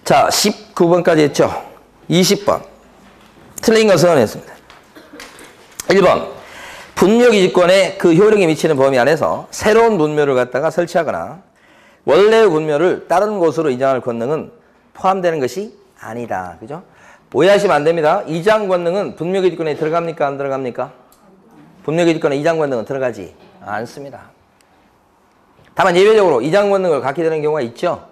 자, 19번까지 했죠. 20번. 틀린 것은 했습니다. 1번. 분묘기지권에 그 효력이 미치는 범위 안에서 새로운 분묘를 갖다가 설치하거나 원래의 분묘를 다른 곳으로 이장할 권능은 포함되는 것이 아니다. 그죠? 오해하시면 안 됩니다. 이장 권능은 분묘기지권에 들어갑니까? 안 들어갑니까? 분묘기지권에 이장 권능은 들어가지 않습니다. 다만 예외적으로 이장 권능을 갖게 되는 경우가 있죠.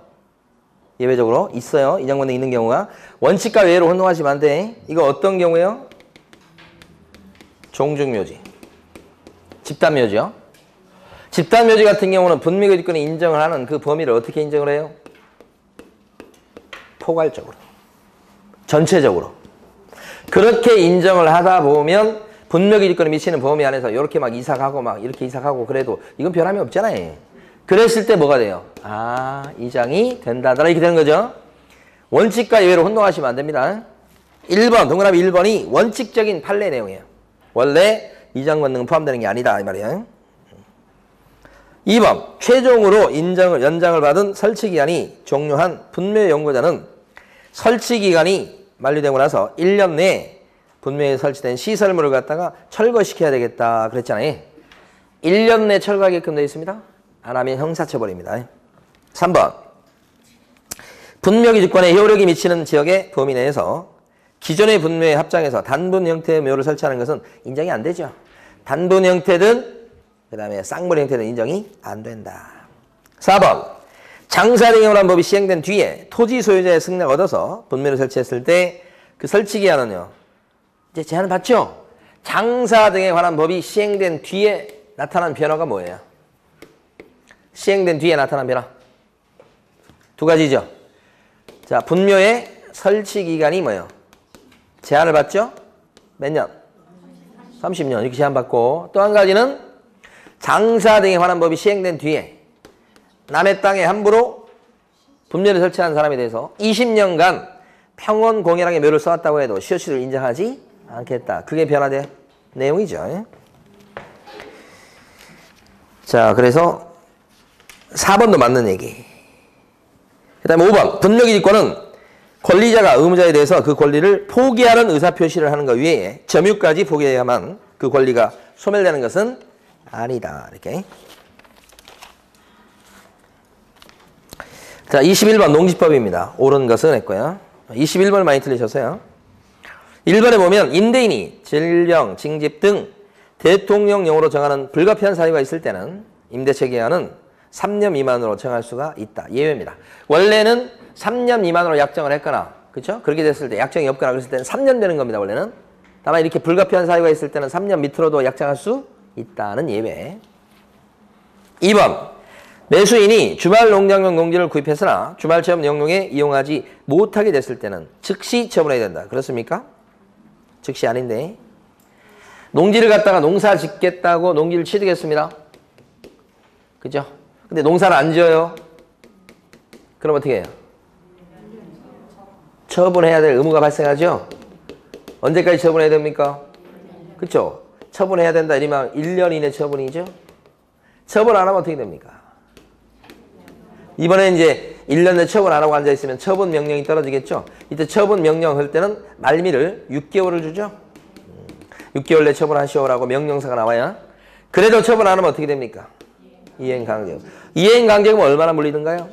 예외적으로 있어요. 이장 권능이 있는 경우가. 원칙과 외로 혼동하시면 안 돼. 이거 어떤 경우예요? 종중묘지. 집단묘지요. 집단묘지 같은 경우는 분묘기지권에 인정을 하는 그 범위를 어떻게 인정을 해요? 포괄적으로. 전체적으로. 그렇게 인정을 하다 보면 분묘기지권에 미치는 범위 안에서 이렇게 막 이삭하고 막 이렇게 이삭하고 그래도 이건 변함이 없잖아요. 그랬을 때 뭐가 돼요? 아, 이장이 된다더라. 이렇게 되는 거죠. 원칙과 예외로 혼동하시면 안 됩니다. 1번, 동그라미 1번이 원칙적인 판례 내용이에요. 원래 이장 권능은 포함되는 게 아니다. 이 말이에요. 2번, 최종으로 연장을 받은 설치기간이 종료한 분묘 연구자는 설치기간이 만료되고 나서 1년 내에 분묘에 설치된 시설물을 갖다가 철거시켜야 되겠다. 그랬잖아요. 1년 내에 철거하게끔 되어 있습니다. 안 하면 형사처벌입니다. 3번, 분묘기지권에 효력이 미치는 지역의 범위 내에서 기존의 분묘에 합장해서 단분 형태의 묘를 설치하는 것은 인정이 안 되죠. 단분 형태든 그 다음에 쌍물 형태든 인정이 안 된다. 4번, 장사 등에 관한 법이 시행된 뒤에 토지 소유자의 승낙을 얻어서 분묘를 설치했을 때 그 설치기한은요. 이제 제한을 받죠. 장사 등에 관한 법이 시행된 뒤에 나타난 변화가 뭐예요? 시행된 뒤에 나타난 변화. 두 가지죠. 자, 분묘의 설치기간이 뭐예요? 제한을 받죠? 몇 년? 30년 이렇게 제한받고 또 한 가지는 장사 등에 관한 법이 시행된 뒤에 남의 땅에 함부로 분묘를 설치한 사람에 대해서 20년간 평원 공연하게 묘를 써왔다고 해도 시효치를 인정하지 않겠다. 그게 변화된 내용이죠. 자, 그래서 4번도 맞는 얘기. 그 다음에 5번. 분묘기지권은 권리자가 의무자에 대해서 그 권리를 포기하는 의사표시를 하는 것 외에 점유까지 포기해야만 그 권리가 소멸되는 것은 아니다. 이렇게. 자, 21번 농지법입니다. 옳은 것은 했고요. 21번을 많이 틀리셨어요. 1번에 보면 임대인이 질령, 징집 등 대통령령으로 정하는 불가피한 사유가 있을 때는 임대차 기한은 3년 미만으로 정할 수가 있다. 예외입니다. 원래는 3년 미만으로 약정을 했거나, 그렇죠? 그렇게 됐을 때 약정이 없거나 그랬을 때는 3년 되는 겁니다. 원래는. 다만 이렇게 불가피한 사유가 있을 때는 3년 밑으로도 약정할 수 있다는 예외. 2번. 매수인이 주말 농장용 농지를 구입했으나 주말 체험 영농에 이용하지 못하게 됐을 때는 즉시 처분해야 된다. 그렇습니까? 즉시 아닌데. 농지를 갖다가 농사 짓겠다고 농지를 취득했습니다. 그죠? 근데 농사를 안 지어요. 그럼 어떻게 해요? 처분해야 될 의무가 발생하죠? 언제까지 처분해야 됩니까? 그쵸? 처분해야 된다. 이러면 1년 이내 처분이죠? 처분 안 하면 어떻게 됩니까? 이번에 이제 1년 내 처분 안 하고 앉아있으면 처분 명령이 떨어지겠죠? 이때 처분 명령 할 때는 말미를 6개월을 주죠? 6개월 내 처분하시오라고 명령사가 나와야. 그래도 처분 안 하면 어떻게 됩니까? 이행강제금. 이행강제금은 얼마나 물리던가요?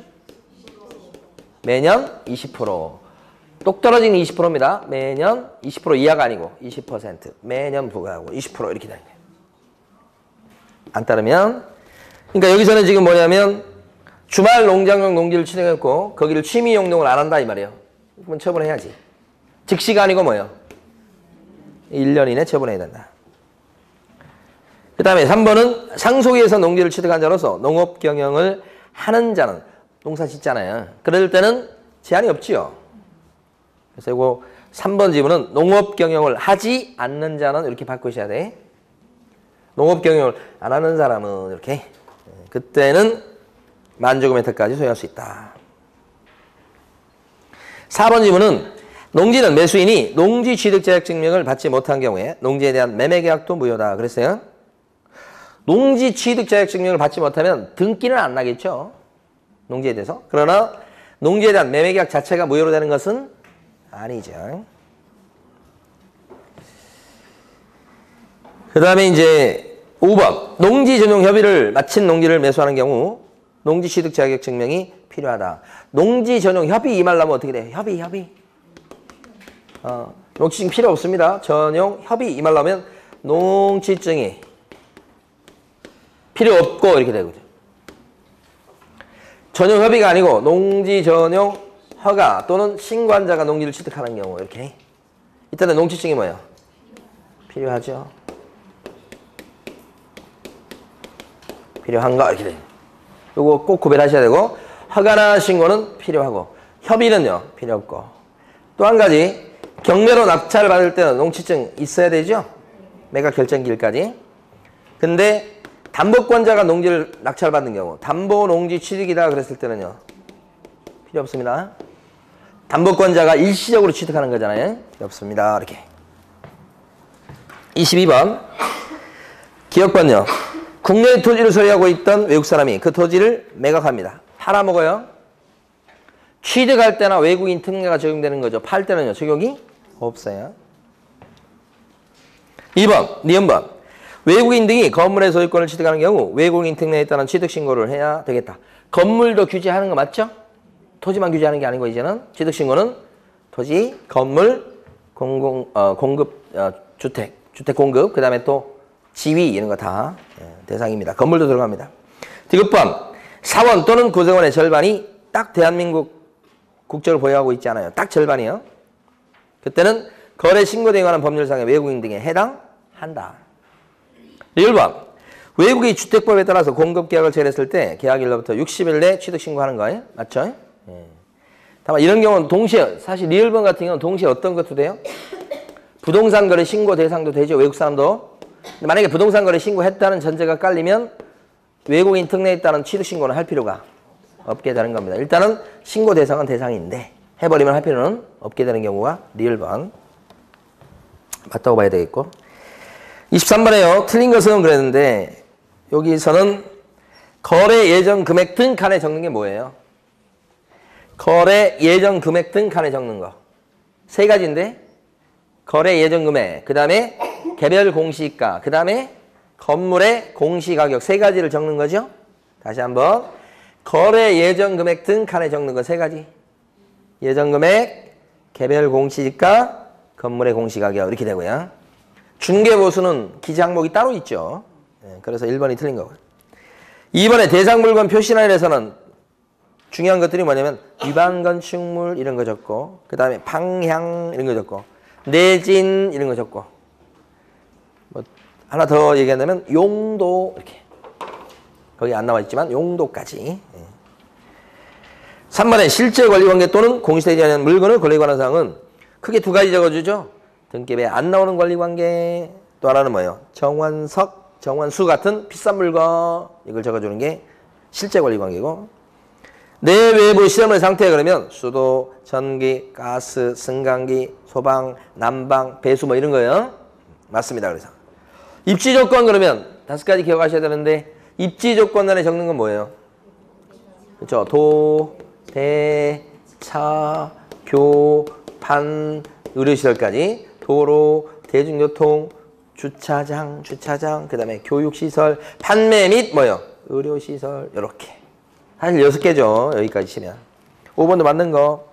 매년 20%. 똑 떨어지는 20%입니다. 매년 20% 이하가 아니고 20%. 매년 부과하고 20% 이렇게 되는 거예요. 안 따르면. 그러니까 여기서는 지금 뭐냐면 주말 농장용 농지를 취득했고 거기를 취미 용농을 안 한다 이 말이에요. 그러면 처분해야지. 즉시가 아니고 뭐예요? 1년 이내 처분해야 된다. 그 다음에 3번은 상속에서 농지를 취득한 자로서 농업 경영을 하는 자는 농사 짓잖아요. 그럴 때는 제한이 없지요. 그래서 이거 3번 지문은 농업 경영을 하지 않는 자는 이렇게 바꾸셔야 돼. 농업 경영을 안 하는 사람은 이렇게. 그때는 만조금 혜택까지 소유할 수 있다. 4번 지문은 농지는 매수인이 농지 취득 자격 증명을 받지 못한 경우에 농지에 대한 매매 계약도 무효다. 그랬어요. 농지 취득 자격 증명을 받지 못하면 등기는 안 나겠죠. 농지에 대해서. 그러나 농지에 대한 매매계약 자체가 무효로 되는 것은 아니죠. 그 다음에 이제 5번. 농지 전용 협의를 마친 농지를 매수하는 경우 농지 취득 자격 증명이 필요하다. 농지 전용 협의 이 말 나오면 어떻게 돼? 협의. 농지증 필요 없습니다. 전용 협의 이 말 나오면 농지증이 필요 없고 이렇게 되거든요. 전용 협의가 아니고 농지 전용 허가 또는 신고한자가 농지를 취득하는 경우 이렇게. 이때는 농지증이 뭐예요? 필요하죠. 필요한가 이렇게 돼요. 요거 꼭 구별하셔야 되고 허가나 신고는 필요하고 협의는요 필요 없고 또 한 가지 경매로 낙찰을 받을 때는 농지증 있어야 되죠. 매각 결정기일까지. 근데 담보권자가 농지를 낙찰받는 경우 담보 농지 취득이다 그랬을 때는요 필요 없습니다. 담보권자가 일시적으로 취득하는 거잖아요. 필요 없습니다. 이렇게. 22번 기업권요. 국내의 토지를 소유하고 있던 외국 사람이 그 토지를 매각합니다. 팔아먹어요. 취득할 때나 외국인 특례가 적용되는 거죠. 팔 때는요 적용이 없어요. 2번 니은번 외국인 등이 건물의 소유권을 취득하는 경우 외국인 특례에 따른 취득신고를 해야 되겠다. 건물도 규제하는 거 맞죠? 토지만 규제하는 게 아니고 이제는 취득신고는 토지, 건물, 주택 공급, 그 다음에 또 지위 이런 거 다 대상입니다. 건물도 들어갑니다. 9번 사원 또는 구성원의 절반이 딱 대한민국 국적을 보유하고 있지 않아요. 딱 절반이요. 그때는 거래 신고등에 관한 법률상의 외국인 등에 해당한다. 1번 외국이 주택법에 따라서 공급계약을 체결했을 때 계약일로부터 60일 내 취득신고하는 거예요. 맞죠? 다만 이런 경우는 동시에 사실 리얼번 같은 경우는 동시에 어떤 것도 돼요? 부동산 거래 신고 대상도 되죠. 외국 사람도. 근데 만약에 부동산 거래 신고했다는 전제가 깔리면 외국인 특례에 따른 취득신고는 할 필요가 없게 되는 겁니다. 일단은 신고 대상은 대상인데 해버리면 할 필요는 없게 되는 경우가 리얼번. 맞다고 봐야 되겠고. 23번에요. 틀린 것은 그랬는데 여기서는 거래 예정 금액 등 칸에 적는 게 뭐예요? 거래 예정 금액 등 칸에 적는 거. 세 가지인데 거래 예정 금액, 그 다음에 개별 공시가, 그 다음에 건물의 공시가격 세 가지를 적는 거죠. 다시 한번 거래 예정 금액 등 칸에 적는 거 세 가지. 예정 금액, 개별 공시가, 건물의 공시가격 이렇게 되고요. 중개보수는 기재 항목이 따로 있죠. 그래서 1번이 틀린 거고요. 2번에 대상물건 표시란에서는 중요한 것들이 뭐냐면 위반 건축물 이런 거 적고 그 다음에 방향 이런 거 적고 내진 이런 거 적고 뭐 하나 더 얘기한다면 용도 이렇게 거기 안 나와 있지만 용도까지. 3번에 실제 권리관계 또는 공시되지 않은 물건을 권리관한 사항은 크게 두 가지 적어주죠. 등급에 안 나오는 권리관계 또 하나는 뭐예요? 정원석, 정원수 같은 비싼 물건 이걸 적어주는 게 실제 권리관계고 내외부 시설물의 상태 그러면 수도, 전기, 가스, 승강기, 소방, 난방, 배수 뭐 이런 거예요. 맞습니다. 그래서 입지 조건 그러면 5가지 기억하셔야 되는데 입지 조건란에 적는 건 뭐예요? 그렇죠. 도, 대, 차, 교, 판, 의료시설까지 도로, 대중교통, 주차장, 그 다음에 교육시설, 판매 및 뭐요? 의료시설 이렇게. 사실 6개죠. 여기까지 치면. 5번도 맞는 거.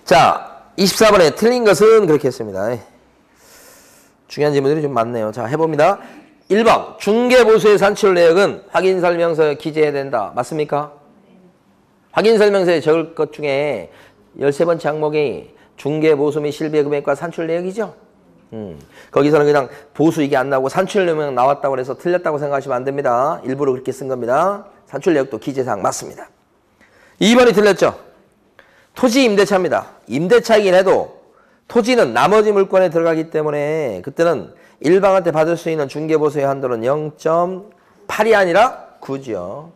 자, 24번에 틀린 것은 그렇게 했습니다. 중요한 질문들이 좀 많네요. 자, 해봅니다. 1번 중개보수의 산출 내역은 확인설명서에 기재해야 된다. 맞습니까? 확인설명서에 적을 것 중에 13번째 항목이 중개보수 및 실비금액과 산출 내역이죠. 거기서는 그냥 보수 이게 안 나오고 산출 내역 나왔다고 해서 틀렸다고 생각하시면 안 됩니다. 일부러 그렇게 쓴 겁니다. 산출 내역도 기재사항 맞습니다. 2번이 틀렸죠. 토지 임대차입니다. 임대차이긴 해도 토지는 나머지 물건에 들어가기 때문에 그때는 일방한테 받을 수 있는 중개보수의 한도는 0.8이 아니라 9죠.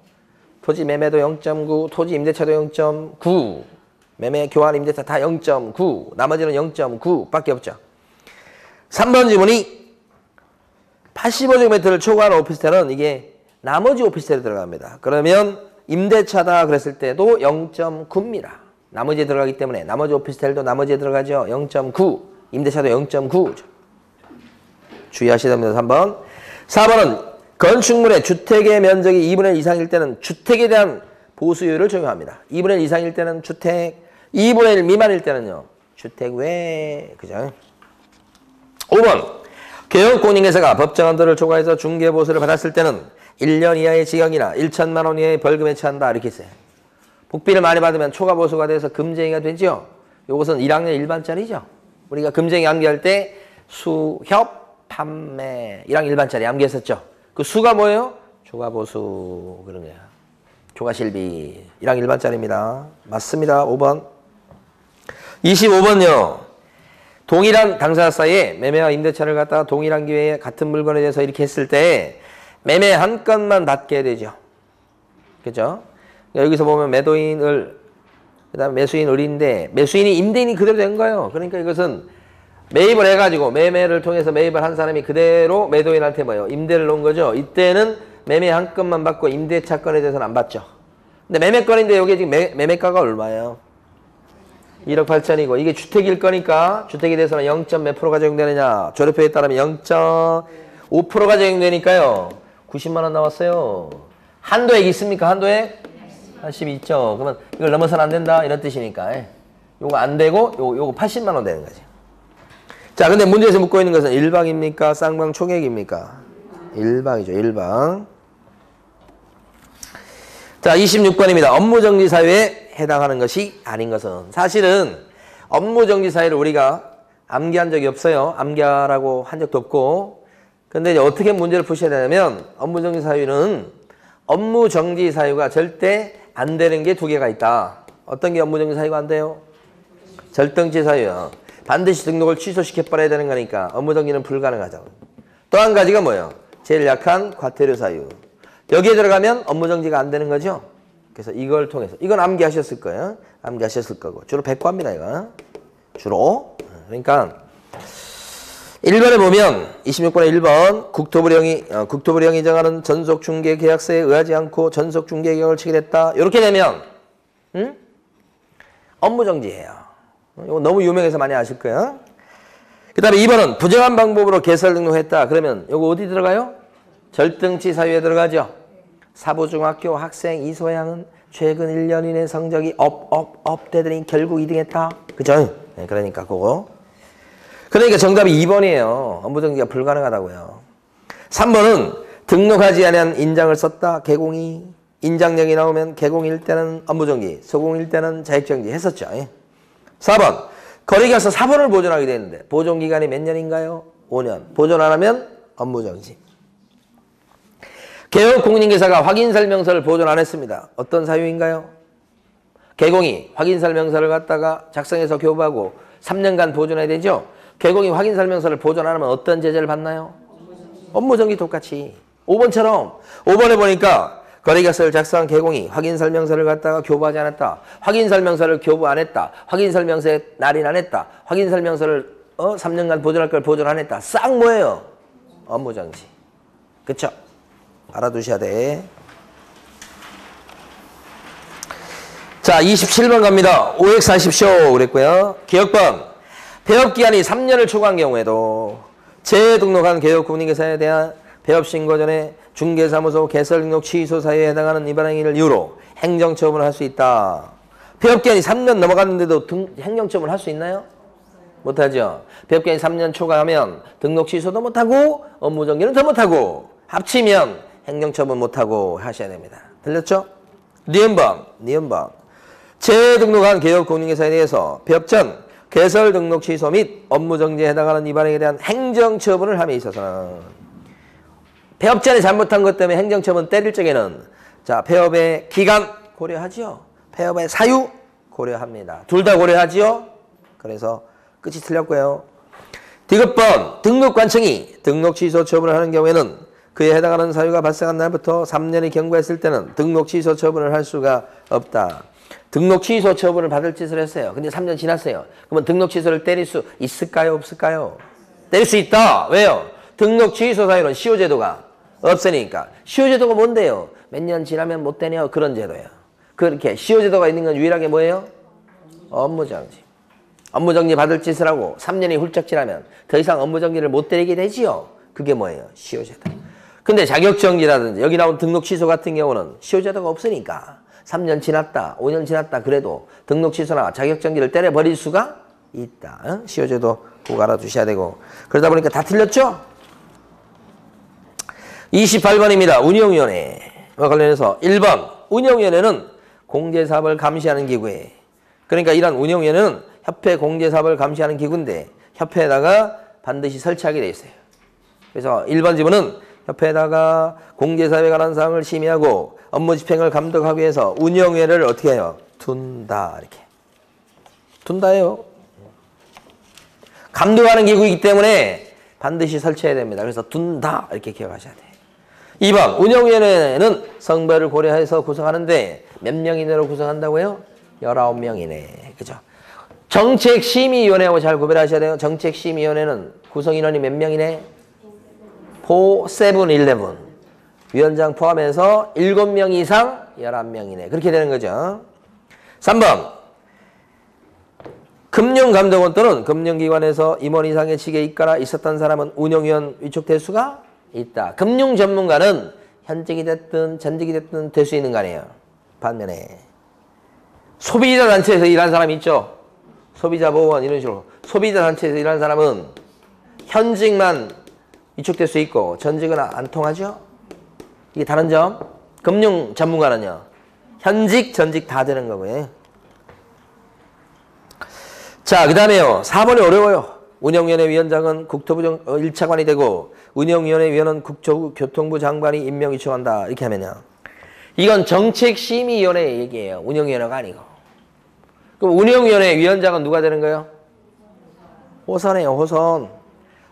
토지 매매도 0.9, 토지 임대차도 0.9, 매매 교환 임대차 다 0.9, 나머지는 0.9 밖에 없죠. 3번 지문이 85제곱미터를 초과하는 오피스텔은 이게 나머지 오피스텔에 들어갑니다. 그러면 임대차다 그랬을 때도 0.9입니다. 나머지에 들어가기 때문에 나머지 오피스텔도 나머지에 들어가죠. 0.9. 임대차도 0.9. 주의하셔야 됩니다. 3번. 4번은 건축물의 주택의 면적이 2분의 1 이상일 때는 주택에 대한 보수율을 적용합니다. 2분의 1 이상일 때는 주택, 2분의 1 미만일 때는요. 주택 외. 그죠? 5번. 개혁공인회사가 법정 한도를 초과해서 중개보수를 받았을 때는 1년 이하의 징역이나 1천만 원 이하의 벌금에 처한다. 이렇게 했어요. 복비를 많이 받으면 초과보수가 돼서 금쟁이가 되죠. 이것은 1학년 일반짜리죠. 우리가 금쟁이 암기할 때 수협, 판매 1학년 일반짜리 암기했었죠. 그 수가 뭐예요? 초과보수 그런 거야. 초과실비 1학년 일반짜리입니다. 맞습니다. 5번. 25번요. 동일한 당사자 사이에 매매와 임대차를 갖다가 동일한 기회에 같은 물건에 대해서 이렇게 했을 때 매매 한 건만 받게 되죠. 그죠? 여기서 보면 매도인을, 그 다음에 매수인 을인데 매수인이 임대인이 그대로 된 거예요. 그러니까 이것은 매입을 해가지고 매매를 통해서 매입을 한 사람이 그대로 매도인한테 뭐예요? 임대를 놓은 거죠. 이때는 매매 한 건만 받고 임대차 건에 대해서는 안 받죠. 근데 매매건인데 여기 지금 매매가가 얼마예요? 1억 8천이고 이게 주택일 거니까 주택에 대해서는 0.몇 프로가 적용되느냐? 조례표에 따르면 0.5%가 적용되니까요. 90만 원 나왔어요. 한도액 있습니까? 한도액? 82죠. 그러면 이걸 넘어서는 안 된다 이런 뜻이니까 요거 안 되고 요거 80만 원 되는 거지. 자, 근데 문제에서 묻고 있는 것은 일방입니까? 쌍방 총액입니까? 일방이죠. 일방. 자, 26번입니다. 업무정지 사유에 해당하는 것이 아닌 것은. 사실은 업무정지 사유를 우리가 암기한 적이 없어요. 암기하라고 한 적도 없고. 근데 이제 어떻게 문제를 푸셔야 되냐면 업무정지 사유는 업무정지 사유가 절대 안 되는 게 두 개가 있다. 어떤 게 업무정지 사유가 안 돼요? 절등치 사유요. 반드시 등록을 취소시켜버려야 되는 거니까 업무정지는 불가능하죠. 또 한 가지가 뭐예요? 제일 약한 과태료 사유. 여기에 들어가면 업무정지가 안 되는 거죠. 그래서 이걸 통해서 이건 암기하셨을 거예요. 암기하셨을 거고 주로 100과입니다. 이거 주로. 그러니까 1번에 보면 26번에 1번 국토부령이 정하는 전속중개계약서에 의하지 않고 전속중개계약을 체결했다. 이렇게 되면 업무정지예요. 이거 너무 유명해서 많이 아실 거예요. 그 다음에 2번은 부정한 방법으로 개설 등록했다. 그러면 이거 어디 들어가요? 절등치 사유에 들어가죠. 사부중학교 학생 이소양은 최근 1년 이내 성적이 업되더니 결국 2등했다. 그죠? 네, 그러니까 그거. 그러니까 정답이 2번이에요. 업무정지가 불가능하다고요. 3번은 등록하지 않은 인장을 썼다. 개공이. 인장령이 나오면 개공일 때는 업무정지, 소공일 때는 자격정지 했었죠. 4번. 거래계약서 4번을 보존하게 되는데 보존기간이 몇 년인가요? 5년. 보존 안 하면 업무정지. 개업공인인계사가 확인설명서를 보존 안 했습니다. 어떤 사유인가요? 개공이 확인설명서를 갖다가 작성해서 교부하고 3년간 보존해야 되죠? 개공이 확인설명서를 보존 안 하면 어떤 제재를 받나요? 업무정지 똑같이. 5번처럼 5번에 보니까 거래계약서를 작성한 개공이 확인설명서를 갖다가 교부하지 않았다. 확인설명서를 교부 안 했다. 확인설명서에 날인 안 했다. 확인설명서를 3년간 보존할 걸 보존 안 했다. 싹 뭐예요? 업무정지. 그쵸? 알아두셔야 돼. 자, 27번 갑니다. OX 하십시오. 그랬고요. 기억번. 폐업기한이 3년을 초과한 경우에도 재등록한 개업공인인계사에 대한 폐업신고 전에 중개사무소 개설등록 취소 사유에 해당하는 위반 행위를 이유로 행정처분을 할 수 있다. 폐업기한이 3년 넘어갔는데도 행정처분을 할 수 있나요? 못하죠. 폐업기한이 3년 초과하면 등록 취소도 못하고 업무정지는 더 못하고 합치면 행정처분 못하고 하셔야 됩니다. 들렸죠? 니은방. 재등록한 개업공인인계사에 대해서 폐업 전 개설 등록 취소 및 업무정지에 해당하는 위반행위에 대한 행정처분을 함에 있어서는 폐업 전에 잘못한 것 때문에 행정처분 때릴 적에는 자 폐업의 기간 고려하지요. 폐업의 사유 고려합니다. 둘 다 고려하지요. 그래서 끝이 틀렸고요. 디귿번 등록관청이 등록 취소 처분을 하는 경우에는 그에 해당하는 사유가 발생한 날부터 3년이 경과했을 때는 등록 취소 처분을 할 수가 없다. 등록 취소 처분을 받을 짓을 했어요. 근데 3년 지났어요. 그러면 등록 취소를 때릴 수 있을까요? 없을까요? 때릴 수 있다. 왜요? 등록 취소 사유는 시효제도가 없으니까. 시효제도가 뭔데요? 몇 년 지나면 못 되냐 그런 제도예요. 그렇게 시효제도가 있는 건 유일하게 뭐예요? 업무정지. 업무정지 받을 짓을 하고 3년이 훌쩍 지나면 더 이상 업무정지를 못 때리게 되지요. 그게 뭐예요? 시효제도. 근데 자격정지라든지 여기 나온 등록 취소 같은 경우는 시효제도가 없으니까 3년 지났다, 5년 지났다 그래도 등록 취소나 자격정지를 때려버릴 수가 있다. 응? 시효제도 꼭 알아두셔야 되고. 그러다 보니까 다 틀렸죠? 28번입니다. 운영위원회와 관련해서 1번 운영위원회는 공제사업을 감시하는 기구에, 그러니까 이런 운영위원회는 협회 공제사업을 감시하는 기구인데 협회에다가 반드시 설치하게 돼 있어요. 그래서 1번 지문은 협회에다가 공제사업에 관한 사항을 심의하고 업무 집행을 감독하기 위해서 운영위원회를 어떻게 해요? 둔다. 이렇게. 둔다예요. 감독하는 기구이기 때문에 반드시 설치해야 됩니다. 그래서 둔다. 이렇게 기억하셔야 돼요. 2번 운영위원회는 성별을 고려해서 구성하는데 몇 명 이내로 구성한다고요? 19명 이내. 그죠? 정책심의위원회하고 잘 구별하셔야 돼요. 정책심의위원회는 구성인원이 몇 명이네? 4, 7, 11. 위원장 포함해서 7명 이상 11명이네. 그렇게 되는 거죠. 3번. 금융감독원 또는 금융기관에서 임원 이상의 직에 있거나 있었던 사람은 운영위원 위촉될 수가 있다. 금융전문가는 현직이 됐든 전직이 됐든 될 수 있는 거 아니에요. 반면에 소비자 단체에서 일하는 사람이 있죠. 소비자보호원 이런 식으로. 소비자 단체에서 일하는 사람은 현직만 위촉될 수 있고 전직은 안 통하죠. 이게 다른 점. 금융 전문가는요. 현직, 전직 다 되는 거고요. 자, 그 다음에요. 4번이 어려워요. 운영위원회 위원장은 국토부 1차관이 되고 운영위원회 위원은 국토교통부 장관이 임명 위촉한다. 이렇게 하면요. 이건 정책심의위원회 얘기예요. 운영위원회가 아니고. 그럼 운영위원회 위원장은 누가 되는 거예요? 호선이에요. 호선.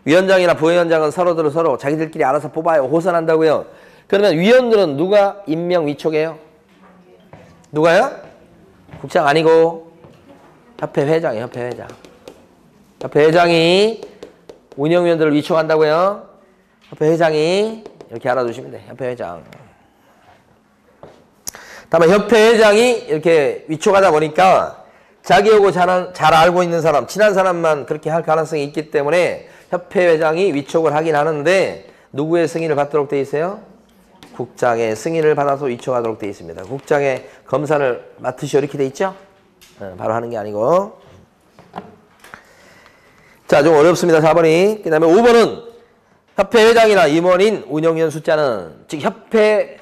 위원장이나 부위원장은 서로 자기들끼리 알아서 뽑아요. 호선한다고요. 그러면 위원들은 누가 임명 위촉해요? 누가요? 국장 아니고 협회 회장이에요. 협회 회장. 협회 회장이 운영위원들을 위촉한다고요. 협회 회장이 이렇게 알아두시면 돼요. 협회 회장. 다음에 협회 회장이 이렇게 위촉하다 보니까 자기하고 잘 알고 있는 사람, 친한 사람만 그렇게 할 가능성이 있기 때문에 협회 회장이 위촉을 하긴 하는데 누구의 승인을 받도록 돼 있어요? 국장의 승인을 받아서 위촉하도록 돼 있습니다. 국장의 검사를 맡으시오 이렇게 돼 있죠? 바로 하는 게 아니고. 자, 좀 어렵습니다. 4번이. 그 다음에 5번은 협회 회장이나 임원인 운영위원 숫자는, 즉 협회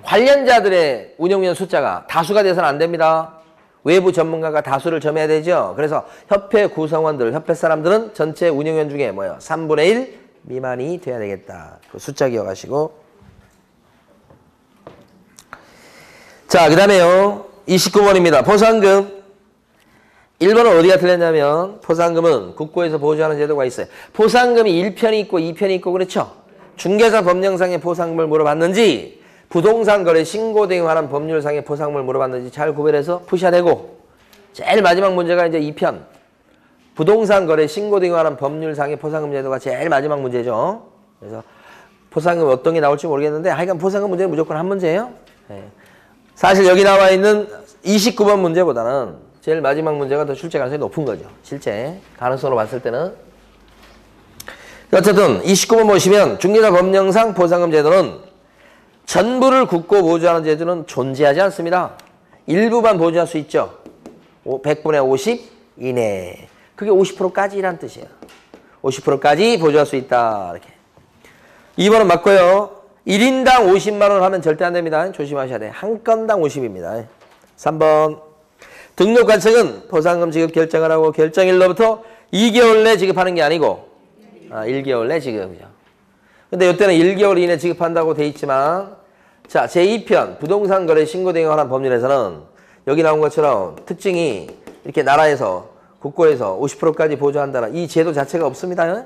관련자들의 운영위원 숫자가 다수가 돼서는 안 됩니다. 외부 전문가가 다수를 점해야 되죠. 그래서 협회 구성원들, 협회 사람들은 전체 운영위원 중에 뭐예요? 3분의 1 미만이 돼야 되겠다. 그 숫자 기억하시고. 자, 그 다음에요. 29번입니다. 포상금. 1번은 어디가 틀렸냐면 포상금은 국고에서 보조하는 제도가 있어요. 포상금이 1편이 있고 2편이 있고 그렇죠. 중개사 법령상의 포상금을 물어봤는지 부동산 거래 신고 등에 관한 법률상의 포상금을 물어봤는지 잘 구별해서 푸셔야 되고, 제일 마지막 문제가 이제 2편. 부동산 거래 신고 등에 관한 법률상의 포상금 제도가 제일 마지막 문제죠. 그래서 포상금 어떤 게 나올지 모르겠는데 하여간 포상금 문제는 무조건 한 문제예요. 네. 사실 여기 나와 있는 29번 문제보다는 제일 마지막 문제가 더 출제 가능성이 높은 거죠. 실제 가능성으로 봤을 때는. 어쨌든 29번 보시면 중개사 법령상 포상금 제도는 전부를 국고 보조하는 제도는 존재하지 않습니다. 일부만 보조할 수 있죠. 100분의 50 이내. 그게 50%까지란 뜻이에요. 50%까지 보조할 수 있다. 이렇게. 2번은 맞고요. 1인당 50만 원 하면 절대 안 됩니다. 조심하셔야 돼요. 한 건당 50입니다. 3번. 등록관청은 포상금 지급 결정을 하고 결정일로부터 2개월 내 지급하는 게 아니고 1개월 내 지급이죠. 근데 이때는 1개월 이내 지급한다고 돼 있지만, 자, 제2편 부동산 거래 신고 등에 관한 법률에서는 여기 나온 것처럼 특징이 이렇게 나라에서 국고에서 50%까지 보조한다는 이 제도 자체가 없습니다.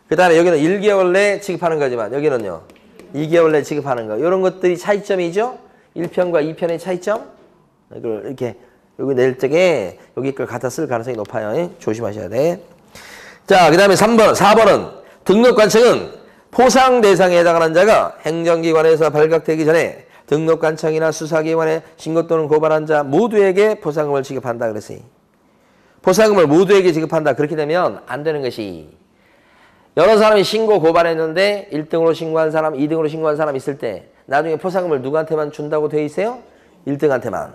그 다음에 여기는 1개월 내 지급하는 거지만 여기는요 2개월 내 지급하는 거. 이런 것들이 차이점이죠. 1편과 2편의 차이점. 이걸 이렇게 여기 낼 적에 여기 걸 갖다 쓸 가능성이 높아요. 조심하셔야 돼. 자, 그 다음에 4번은 등록관청은 포상 대상에 해당하는 자가 행정기관에서 발각되기 전에 등록관청이나 수사기관에 신고 또는 고발한 자 모두에게 포상금을 지급한다 그랬어요. 포상금을 모두에게 지급한다. 그렇게 되면 안 되는 것이 여러 사람이 신고 고발했는데 1등으로 신고한 사람, 2등으로 신고한 사람 있을 때 나중에 포상금을 누구한테만 준다고 돼 있어요? 1등한테만.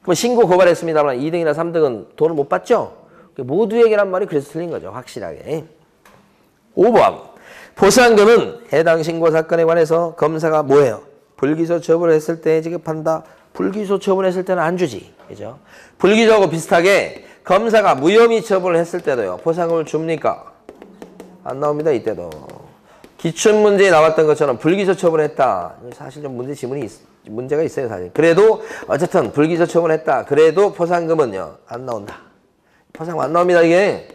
그럼 신고 고발했습니다만 2등이나 3등은 돈을 못 받죠? 모두에게란 말이 그래서 틀린 거죠. 확실하게. 5번. 포상금은 해당 신고 사건에 관해서 검사가 뭐예요? 불기소 처분했을 때 지급한다. 불기소 처분했을 때는 안 주지. 그죠? 불기소하고 비슷하게 검사가 무혐의 처분을 했을 때도요. 포상금을 줍니까? 안 나옵니다. 이때도. 기출문제에 나왔던 것처럼 불기소 처분했다. 사실 좀 문제가 있어요. 사실. 그래도 어쨌든 불기소 처분했다. 그래도 포상금은요. 안 나온다. 포상금 안 나옵니다. 이게.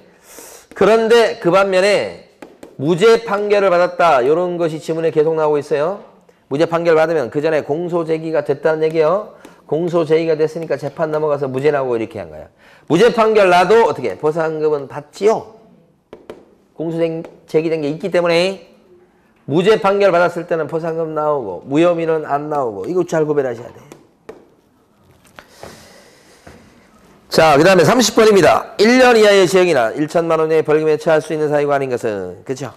그런데 그 반면에 무죄 판결을 받았다. 이런 것이 지문에 계속 나오고 있어요. 무죄 판결 받으면 그 전에 공소 제기가 됐다는 얘기예요. 공소 제기가 됐으니까 재판 넘어가서 무죄 나오고 이렇게 한 거야. 무죄 판결 나도 어떻게 포상금은 받지요. 공소 제기된 게 있기 때문에 무죄 판결 받았을 때는 포상금 나오고 무혐의는 안 나오고 이거 잘 구별하셔야 돼요. 자, 그 다음에 30번입니다. 1년 이하의 징역이나 1천만 원 이하의 벌금에 처할 수 있는 사유가 아닌 것은 그렇죠?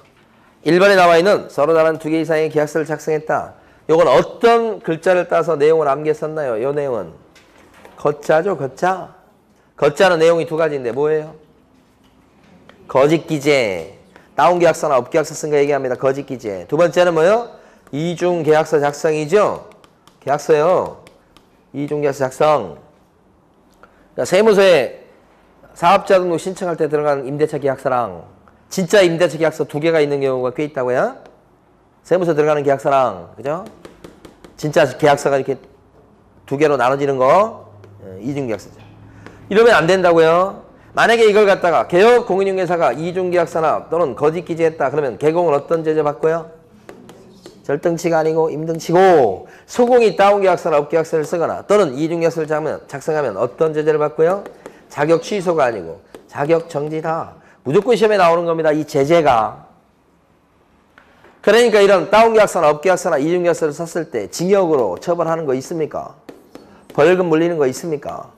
1번에 나와 있는 서로 다른 2개 이상의 계약서를 작성했다. 요건 어떤 글자를 따서 내용을 암기해 썼나요? 요 내용은 거자죠. 거자. 거자는 내용이 두 가지인데 뭐예요? 거짓 기재. 다운 계약서나 업 계약서 쓴 거 얘기합니다. 거짓 기재. 두 번째는 뭐예요? 이중 계약서 작성이죠. 계약서요. 이중 계약서 작성. 그러니까 세무서에 사업자 등록 신청할 때 들어간 임대차 계약서랑 진짜 임대차 계약서 두 개가 있는 경우가 꽤 있다고요. 세무서 들어가는 계약서랑 그죠? 진짜 계약서가 이렇게 두 개로 나눠지는 거 이중 계약서죠. 이러면 안 된다고요. 만약에 이걸 갖다가 개업 공인중개사가 이중 계약서나 또는 거짓 기재했다. 그러면 개공은 어떤 제재 받고요? 절등치가 아니고 임등치고 소공이 다운 계약서나 업 계약서를 쓰거나 또는 이중 계약서를 작성하면 어떤 제재를 받고요? 자격 취소가 아니고 자격 정지다. 무조건 시험에 나오는 겁니다. 이 제재가. 그러니까 이런 다운 계약서나 업 계약서나 이중 계약서를 썼을 때 징역으로 처벌하는 거 있습니까? 벌금 물리는 거 있습니까?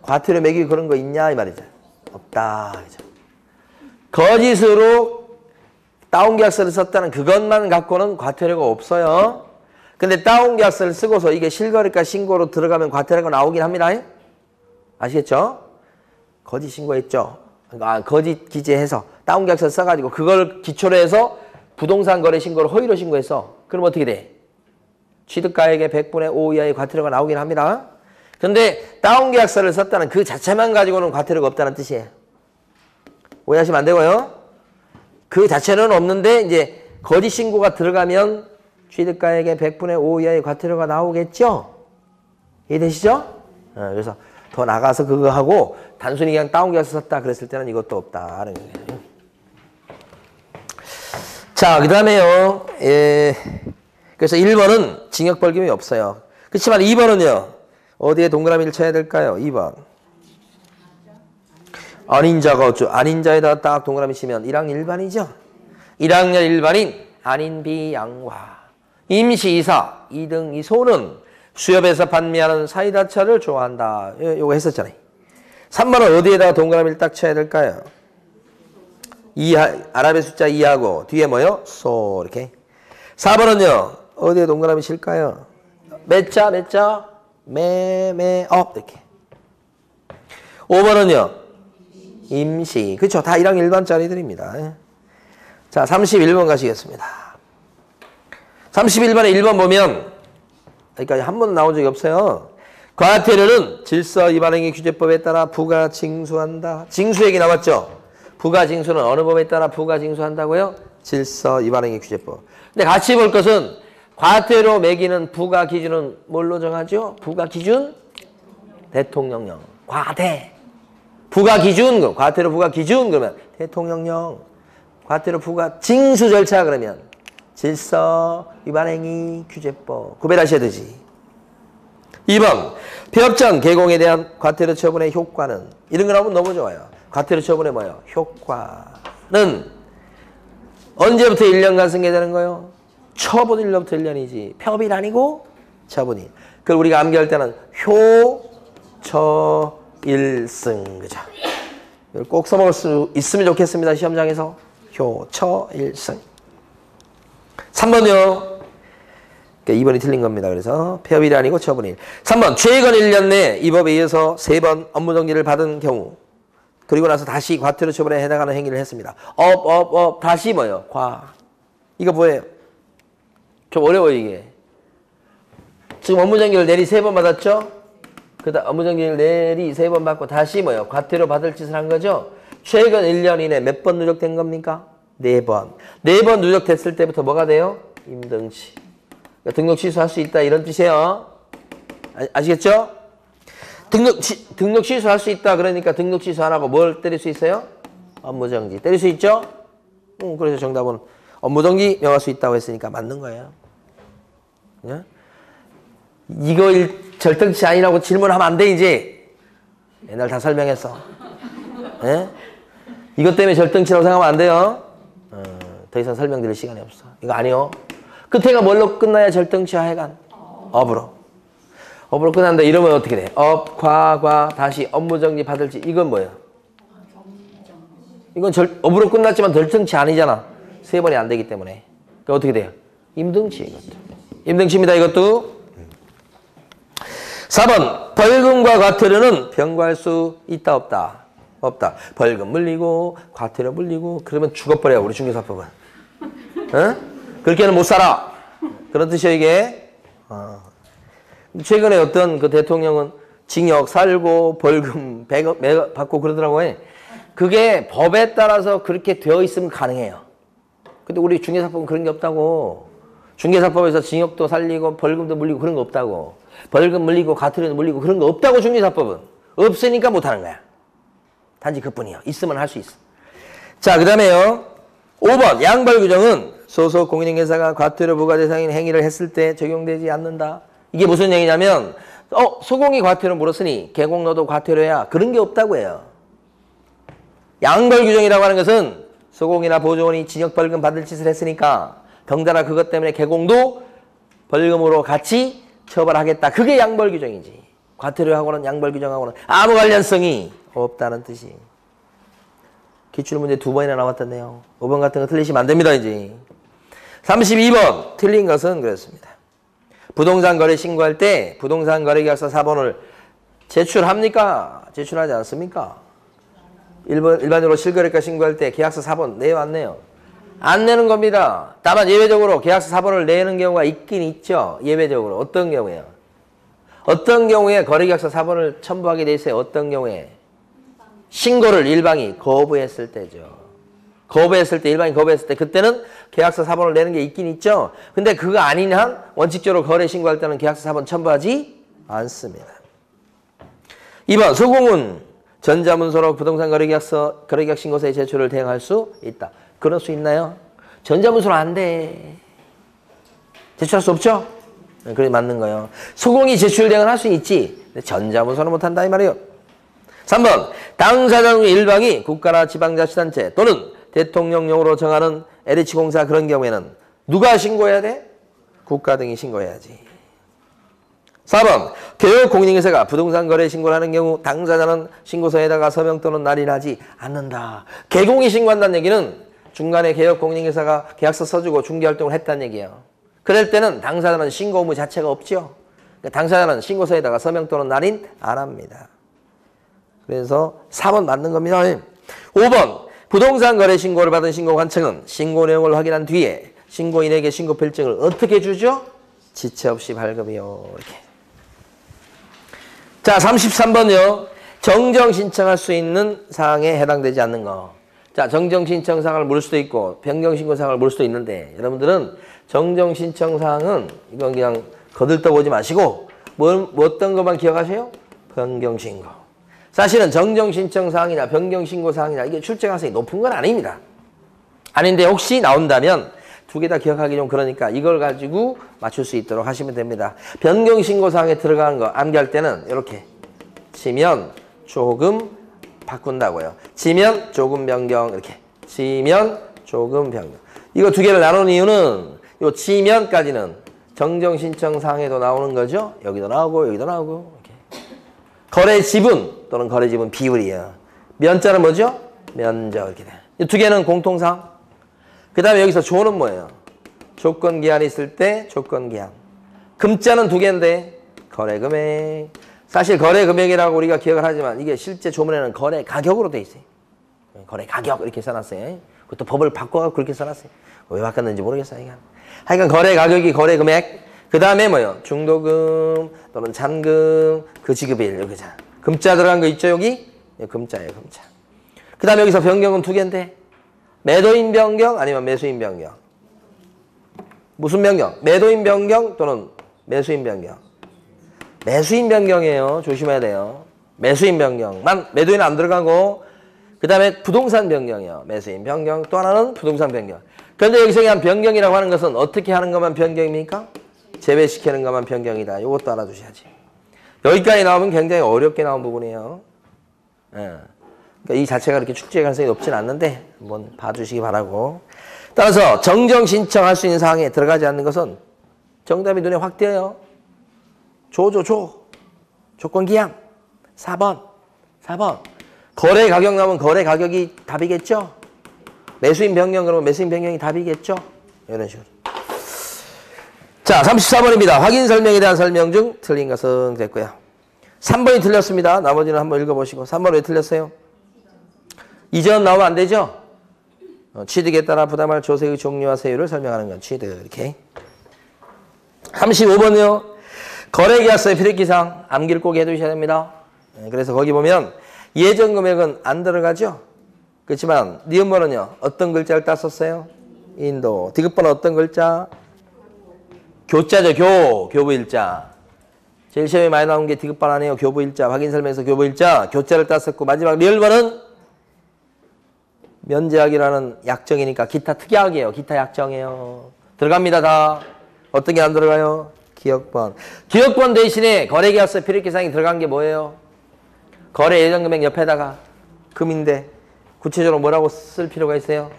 과태료 매기고 그런 거 있냐 이 말이죠. 없다. 그죠? 거짓으로 다운 계약서를 썼다는 그것만 갖고는 과태료가 없어요. 근데 다운 계약서를 쓰고서 이게 실거래가 신고로 들어가면 과태료가 나오긴 합니다. 아시겠죠? 거짓 신고했죠. 그러니까 거짓 기재해서 다운 계약서 써가지고 그걸 기초로 해서 부동산 거래 신고를 허위로 신고했어. 그럼 어떻게 돼? 취득가액의 100분의 5 이하의 과태료가 나오긴 합니다. 근데 다운 계약서를 썼다는 그 자체만 가지고는 과태료가 없다는 뜻이에요. 오해하시면 안 되고요. 그 자체는 없는데 이제 거짓 신고가 들어가면 취득가액의 100분의 5 이하의 과태료가 나오겠죠? 이해되시죠? 그래서 더 나가서 그거 하고 단순히 그냥 다운 계약서 썼다 그랬을 때는 이것도 없다 하는 거예요. 자, 그 다음에요. 그래서 1번은 징역 벌금이 없어요. 그렇지만 2번은요. 어디에 동그라미를 쳐야 될까요? 2번. 아닌 자가 어쩌? 아닌 자에다가 딱 동그라미 치면 1학년 일반이죠. 1학년 일반인 아닌 비양화. 임시이사 2등 이소는 수협에서 판매하는 사이다차를 좋아한다. 요거 했었잖아요. 3번은 어디에다가 동그라미를 딱 쳐야 될까요? 아랍의 숫자 2하고 뒤에 뭐요? 소 이렇게. 4번은요. 어디에 동그라미 칠까요? 몇 자? 이렇게. 5번은요. 임시. 그렇죠. 다 1학년 일반짜리들입니다. 자, 31번 가시겠습니다. 31번에 1번 보면 여기까지 한 번도 나온 적이 없어요. 과태료는 질서 위반행위 규제법에 따라 부과 징수한다. 징수 얘기 나왔죠? 부과 징수는 어느 법에 따라 부과 징수한다고요? 질서 위반행위 규제법. 근데 같이 볼 것은 과태료 매기는 부과 기준은 뭘로 정하죠? 부과 기준? 대통령령. 과대. 부과 기준, 과태료 부과 기준 그러면 대통령령. 과태료 부과 징수 절차 그러면 질서 위반행위 규제법. 구별하셔야 되지. 2번. 폐업장 개공에 대한 과태료 처분의 효과는 이런 거 나오면 너무 좋아요. 과태료 처분의 뭐예요? 효과는 언제부터 1년간 승계되는 거예요? 처분일로부터 1년이지. 폐업일 아니고 처분이. 그걸 우리가 암기할 때는 효, 처, 일승. 그죠? 이걸 꼭 써먹을 수 있으면 좋겠습니다. 시험장에서. 효, 처, 일승. 3번요. 2번이 틀린 겁니다. 그래서 폐업일이 아니고 처분일. 3번. 최근 1년 내 이 법에 의해서 3번 업무 정지를 받은 경우 그리고 나서 다시 과태료 처분에 해당하는 행위를 했습니다. 다시 뭐요? 이거 뭐예요? 좀 어려워요, 이게. 지금 업무정지를 내리 3번 받았죠? 그다음 업무정지를 내리 3번 받고 다시 뭐요? 과태료 받을 짓을 한 거죠? 최근 1년 이내 몇 번 누적된 겁니까? 4번. 4번 누적됐을 때부터 뭐가 돼요? 임등치. 그러니까 등록 취소할 수 있다 이런 뜻이에요. 아시겠죠? 등록 취소할 수 있다 그러니까 등록 취소 안 하고 뭘 때릴 수 있어요? 업무정지. 때릴 수 있죠? 그래서 정답은 업무정지 명할 수 있다고 했으니까 맞는 거예요. 예? 이거 절등치 아니라고 질문하면 안 돼, 이제. 옛날 다 설명했어. 예? 이것 때문에 절등치라고 생각하면 안 돼요. 더 이상 설명드릴 시간이 없어. 이거 아니요. 끝에가 뭘로 끝나야 절등치야, 하여간? 업으로. 업으로 끝난다. 이러면 어떻게 돼? 다시 업무정지 받을지. 이건 뭐예요? 이건 업으로 끝났지만 절등치 아니잖아. 3번이 안 되기 때문에. 그러니까 어떻게 돼요? 임등치, 이것도. 임등치입니다, 이것도. 4번. 벌금과 과태료는 병과할 수 있다, 없다? 없다. 벌금 물리고, 과태료 물리고, 그러면 죽어버려요, 우리 중개사법은. 그렇게는 못 살아. 그런 뜻이에요, 이게. 최근에 어떤 그 대통령은 징역 살고 벌금 100억 받고 그러더라고요. 그게 법에 따라서 그렇게 되어 있으면 가능해요. 근데 우리 중개사법은 그런 게 없다고. 중개사법에서 징역도 살리고 벌금도 물리고 그런 거 없다고. 벌금 물리고 과태료도 물리고 그런 거 없다고 중개사법은. 없으니까 못하는 거야. 단지 그뿐이요. 있으면 할 수 있어. 자, 그 다음에요. 5번 양벌 규정은 소속 공인중개사가 과태료 부과 대상인 행위를 했을 때 적용되지 않는다. 이게 무슨 얘기냐면 소공이 과태료 물었으니 계공 너도 과태료야. 그런 게 없다고 해요. 양벌 규정이라고 하는 것은 소공이나 보조원이 징역 벌금 받을 짓을 했으니까 덩달아 그것 때문에 계공도 벌금으로 같이 처벌하겠다. 그게 양벌 규정이지. 과태료하고는 양벌 규정하고는 아무 관련성이 없다는 뜻이. 기출문제 2번이나 나왔던데요. 5번 같은 거 틀리시면 안 됩니다, 이제. 32번 틀린 것은 그렇습니다. 부동산 거래 신고할 때 부동산 거래계약서 4번을 제출합니까? 제출하지 않습니까? 일반적으로 실거래가 신고할 때 계약서 4번 내요, 안 내요? 안 내는 겁니다. 다만 예외적으로 계약서 4번을 내는 경우가 있긴 있죠. 예외적으로. 어떤 경우에요? 어떤 경우에 거래계약서 4번을 첨부하게 돼 있어요? 어떤 경우에? 신고를 일방이 거부했을 때죠. 일반이 거부했을 때 그때는 계약서 4번을 내는 게 있긴 있죠. 근데 그거 아닌 한 원칙적으로 거래 신고할 때는 계약서 4번 첨부하지 않습니다. 2번 소공은 전자문서로 부동산 거래계약 신고서의 제출을 대행할 수 있다. 그럴 수 있나요? 전자문서로 안 돼. 제출할 수 없죠? 그래 맞는 거예요. 소공이 제출 대행을 할 수 있지. 근데 전자문서는 못한다 이 말이에요. 3번 당사자 중 일방이 국가나 지방자치단체 또는 대통령령으로 정하는 LH공사 그런 경우에는 누가 신고해야 돼? 국가 등이 신고해야지. 4번 개업공인중개사가 부동산 거래 신고를 하는 경우 당사자는 신고서에다가 서명 또는 날인하지 않는다. 개공이 신고한다는 얘기는 중간에 개업공인중개사가 계약서 써주고 중개활동을 했다는 얘기예요. 그럴 때는 당사자는 신고 의무 자체가 없죠. 당사자는 신고서에다가 서명 또는 날인 안 합니다. 그래서 4번 맞는 겁니다. 5번 부동산 거래 신고를 받은 신고관청은 신고 내용을 확인한 뒤에 신고인에게 신고 필증을 어떻게 주죠? 지체 없이 발급이요. 이렇게. 자, 33번요. 정정 신청할 수 있는 사항에 해당되지 않는 거. 자, 정정 신청 사항을 물을 수도 있고 변경 신고 사항을 물을 수도 있는데 여러분들은 정정 신청 사항은 이건 그냥 거들떠보지 마시고 어떤 것만 기억하세요? 변경 신고. 사실은 정정 신청 사항이나 변경 신고 사항이나 이게 출제 가능성이 높은 건 아닙니다. 아닌데 혹시 나온다면 두 개 다 기억하기 좀 그러니까 이걸 가지고 맞출 수 있도록 하시면 됩니다. 변경 신고 사항에 들어가는 거 암기할 때는 이렇게 치면 조금 바꾼다고요. 치면 조금 변경 이렇게 치면 조금 변경. 이거 두 개를 나눈 이유는 요 치면까지는 정정신청사항에도 나오는 거죠. 여기도 나오고 여기도 나오고. 이렇게. 거래 지분 또는 거래 지분 비율이에요. 면자는 뭐죠? 면적 이렇게 돼. 이 두 개는 공통사항. 그 다음에 여기서 조는 뭐예요? 조건기한이 있을 때 조건기한. 금자는 두 개인데 거래금액. 사실 거래금액이라고 우리가 기억을 하지만 이게 실제 조문에는 거래가격으로 돼 있어요. 거래가격 이렇게 써놨어요. 그것도 법을 바꿔서 그렇게 써놨어요. 왜 바꿨는지 모르겠어요. 하여간 거래가격이 거래금액. 그 다음에 뭐요? 중도금 또는 잔금 그 지급일 여기잖아. 금자 들어간 거 있죠 여기? 금자예요 금자. 그 다음에 여기서 변경은 두 개인데 매도인 변경 아니면 매수인 변경. 무슨 변경? 매도인 변경 또는 매수인 변경. 매수인 변경이에요. 조심해야 돼요. 매수인 변경만 매도인 안 들어가고 그 다음에 부동산 변경이요. 매수인 변경 또 하나는 부동산 변경. 그런데 여기서 그냥 변경이라고 하는 것은 어떻게 하는 것만 변경입니까? 제외시키는 것만 변경이다. 이것도 알아두셔야지. 여기까지 나오면 굉장히 어렵게 나온 부분이에요. 예. 그러니까 이 자체가 그렇게 축제의 가능성이 높진 않는데 한번 봐주시기 바라고. 따라서 정정 신청할 수 있는 사항에 들어가지 않는 것은 정답이 눈에 확 띄어요. 조건기한 4번. 거래 가격 나오면 거래 가격이 답이겠죠? 매수인 변경 그러면 매수인 변경이 답이겠죠? 이런 식으로. 자, 34번입니다. 확인 설명에 대한 설명 중 틀린 것은 됐고요. 3번이 틀렸습니다. 나머지는 한번 읽어보시고. 3번 왜 틀렸어요? 이전 나오면 안 되죠? 취득에 따라 부담할 조세의 종류와 세율을 설명하는 건 취득. 이렇게. 35번이요. 거래계약서의 필요기상 암기를 꼭 해두셔야 됩니다. 그래서 거기 보면 예정 금액은 안 들어가죠? 그렇지만 니은번은요. 어떤 글자를 땄었어요? 인도. 디귿번은 어떤 글자? 교자죠. 교부일자. 제일 시험에 많이 나온 게 디귿번 아니에요. 교부일자. 확인설명에서 교부일자. 교자를 땄었고 마지막 리을번은 면제약이라는 약정이니까 기타 특약이에요. 기타 약정이에요. 들어갑니다. 다. 어떤 게 안 들어가요? 기억번. 기억번 대신에 거래계약서 필요기상이 들어간 게 뭐예요? 거래 예정금액 옆에다가 금인데 구체적으로 뭐라고 쓸 필요가 있어요?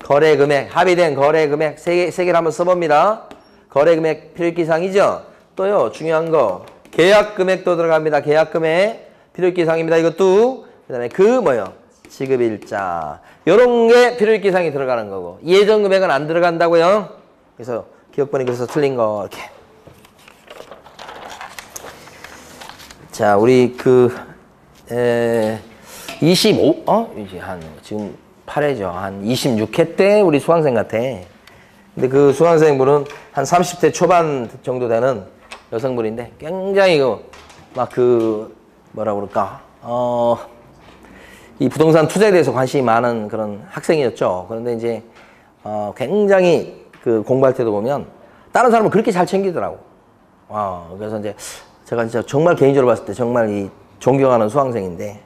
거래금액. 합의된 거래금액. 세 개를 한번 써봅니다. 거래금액 필요기상이죠? 또요. 중요한 거. 계약금액도 들어갑니다. 계약금액. 필요기상입니다. 이것도. 그 다음에 그 뭐요? 지급일자. 요런 게 필요기상이 들어가는 거고. 예정금액은 안 들어간다고요? 그래서 기억번이 그래서 틀린 거 이렇게. 자, 우리 25, 이제 지금 8회죠. 한 26회 때 우리 수강생 같아. 근데 그 수강생분은 한 30대 초반 정도 되는 여성분인데 굉장히 뭐라 그럴까. 이 부동산 투자에 대해서 관심이 많은 그런 학생이었죠. 그런데 이제, 굉장히 공부할 때도 보면 다른 사람은 그렇게 잘 챙기더라고. 그래서 이제 제가 진짜 정말 개인적으로 봤을 때 정말 이 존경하는 수강생인데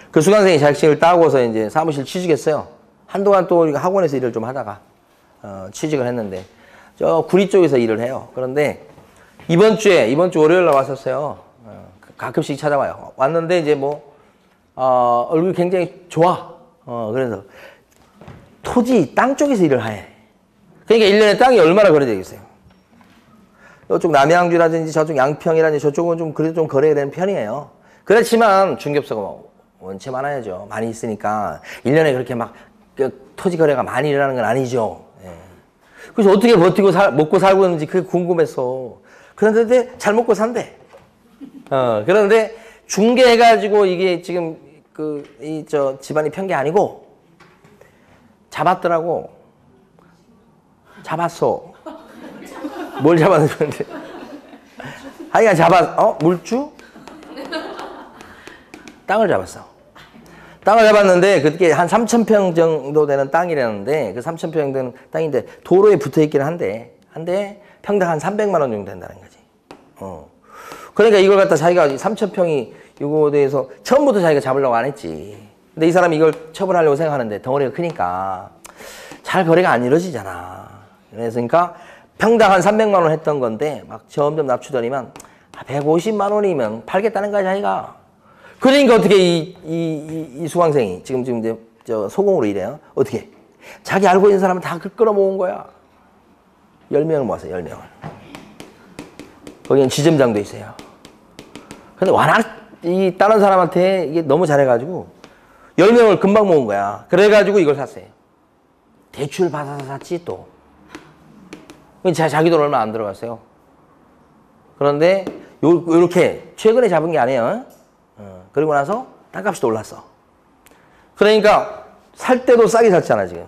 그 수강생이 자격증을 따고서 이제 사무실 취직했어요. 한동안 또 학원에서 일을 좀 하다가 취직을 했는데 저 구리 쪽에서 일을 해요. 그런데 이번 주 월요일 날 왔었어요. 가끔씩 찾아와요. 왔는데 이제 얼굴이 굉장히 좋아. 그래서 땅 쪽에서 일을 해. 그러니까 1년에 땅이 얼마나 거래되겠어요? 이쪽 남양주라든지 저쪽 양평이라든지 저쪽은 좀 그래도 좀 거래가 되는 편이에요. 그렇지만 중개업소가 원체 많아야죠. 많이 있으니까 1년에 그렇게 토지 거래가 많이 일어나는 건 아니죠. 예. 그래서 어떻게 버티고 먹고 살고 있는지 그게 궁금했어. 그런데 잘 먹고 산대. 그런데 중개해가지고 이게 지금 집안이 편 게 아니고 잡았더라고. 잡았어. 뭘 잡았는지. 하여간 물주? 땅을 잡았어. 땅을 잡았는데 그게 한 3,000평 정도 되는 땅이라는데 그 3,000평 되는 땅인데 도로에 붙어있긴 한데 평당 한 300만 원 정도 된다는 거지. 그러니까 이걸 갖다 자기가 3,000평이 이거에 대해서 처음부터 자기가 잡으려고 안 했지. 근데 이 사람이 이걸 처분하려고 생각하는데 덩어리가 크니까 잘 거래가 안 이루어지잖아. 그러니까 평당 한 300만 원 했던 건데 막 점점 납치더니만 150만 원이면 팔겠다는 거야 자기가. 그러니까 어떻게 이 수강생이 지금 이제 소공으로 일해요. 어떻게? 자기 알고 있는 사람은 다 끌어모은 거야. 10명을 모았어요. 10명을. 거기는 지점장도 있어요. 근데 워낙 이 다른 사람한테 이게 너무 잘해가지고 10명을 금방 모은 거야. 그래가지고 이걸 샀어요. 대출 받아서 샀지 또. 자기 돈 얼마 안 들어갔어요. 그런데 요렇게 최근에 잡은 게 아니에요. 그리고 나서 땅값이 또 올랐어. 그러니까 살 때도 싸게 샀잖아 지금.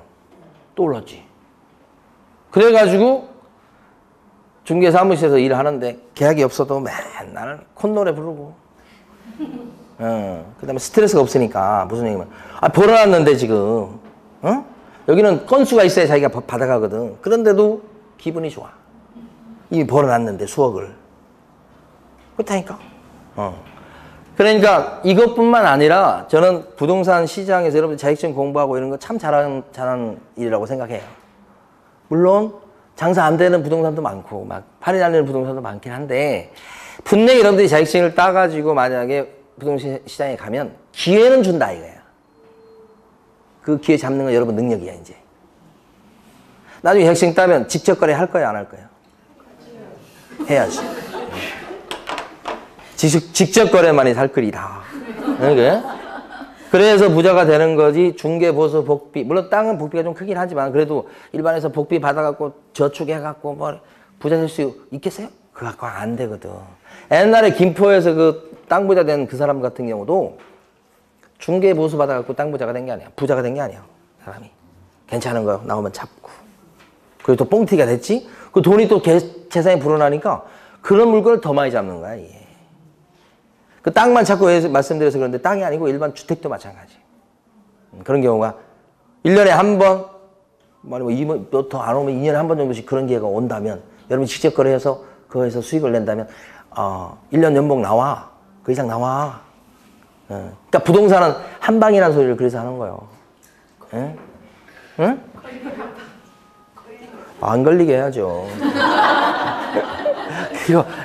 또 올랐지. 그래가지고 중개사무실에서 일을 하는데 계약이 없어도 맨날 콧노래 부르고 그 다음에 스트레스가 없으니까 무슨 얘기면 벌어놨는데 지금 여기는 건수가 있어야 자기가 받아가거든. 그런데도 기분이 좋아. 이미 벌어놨는데 수억을. 그렇다니까. 그러니까 이것뿐만 아니라 저는 부동산 시장에서 여러분 자격증 공부하고 이런 거 참 잘하는 일이라고 생각해요. 물론 장사 안 되는 부동산도 많고 막 팔이 날리는 부동산도 많긴 한데 분명히 여러분들이 자격증을 따가지고 만약에 부동산 시장에 가면 기회는 준다 이거야. 그 기회 잡는 건 여러분 능력이야 이제. 나중에 자격증 따면 직접 거래 할 거야 안 할 거야? 해야지. 직접 거래만이 살 거리다. 그래서 부자가 되는 거지. 중개, 보수, 복비. 물론 땅은 복비가 좀 크긴 하지만 그래도 일반에서 복비 받아갖고 저축해갖고 뭐 부자 될 수 있겠어요? 그거 갖고 안 되거든. 옛날에 김포에서 그 땅 부자 된 그 사람 같은 경우도 중개, 보수 받아갖고 땅 부자가 된 게 아니야. 부자가 된 게 아니야. 사람이. 괜찮은 거 나오면 잡고. 그리고 또 뽕튀기가 됐지? 그 돈이 또 재산이 불어나니까 그런 물건을 더 많이 잡는 거야, 이게. 그 땅만 자꾸 말씀드려서 그런데 땅이 아니고 일반 주택도 마찬가지. 그런 경우가 1년에 한 번, 뭐 더 안 오면 2년에 한 번 정도씩 그런 기회가 온다면 여러분이 직접 거래해서 그거에서 수익을 낸다면 1년 연봉 나와. 그 이상 나와. 그러니까 부동산은 한 방이라는 소리를 그래서 하는 거예요. 응? 응? 안 걸리게 해야죠.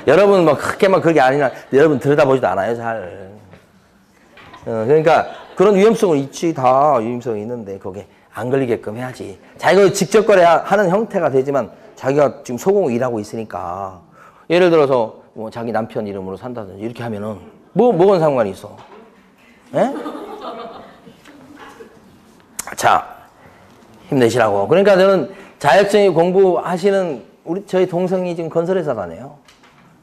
여러분 막 크게 막 그게 아니라 여러분 들여다보지도 않아요 잘. 그러니까 그런 위험성은 있지. 다 위험성이 있는데 거기에 안 걸리게끔 해야지. 자기가 직접 거래하는 형태가 되지만 자기가 지금 소공 일하고 있으니까 예를 들어서 뭐 자기 남편 이름으로 산다든지 이렇게 하면은 뭐건 상관이 있어. 에? 자 힘내시라고. 그러니까 저는 자격증이 공부하시는 저희 동생이 지금 건설회사다네요.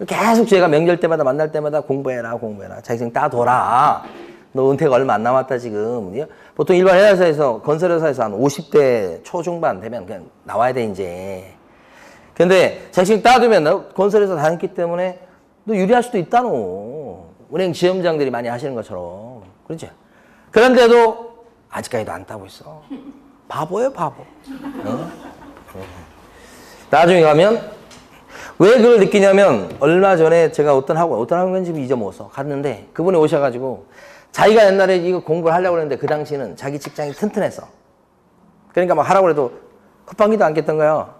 계속 제가 명절 때마다 만날 때마다 공부해라. 자격증 따둬라. 너 은퇴가 얼마 안 남았다 지금. 보통 일반 회사에서 건설회사에서 한 50대 초중반 되면 그냥 나와야 돼 이제. 근데 자격증 따두면 너 건설회사 다녔기 때문에 너 유리할 수도 있다 너. 은행 지점장들이 많이 하시는 것처럼. 그렇지? 그런데도 아직까지도 안 따고 있어. 바보예요 바보. 나중에 가면 왜 그걸 느끼냐면 얼마 전에 제가 어떤 학원 지금 잊어먹었어. 갔는데 그분이 오셔가지고 자기가 옛날에 이거 공부를 하려고 했는데 그 당시는 자기 직장이 튼튼했어. 그러니까 막 하라고 해도 콧방귀도 안 꼈던 거야.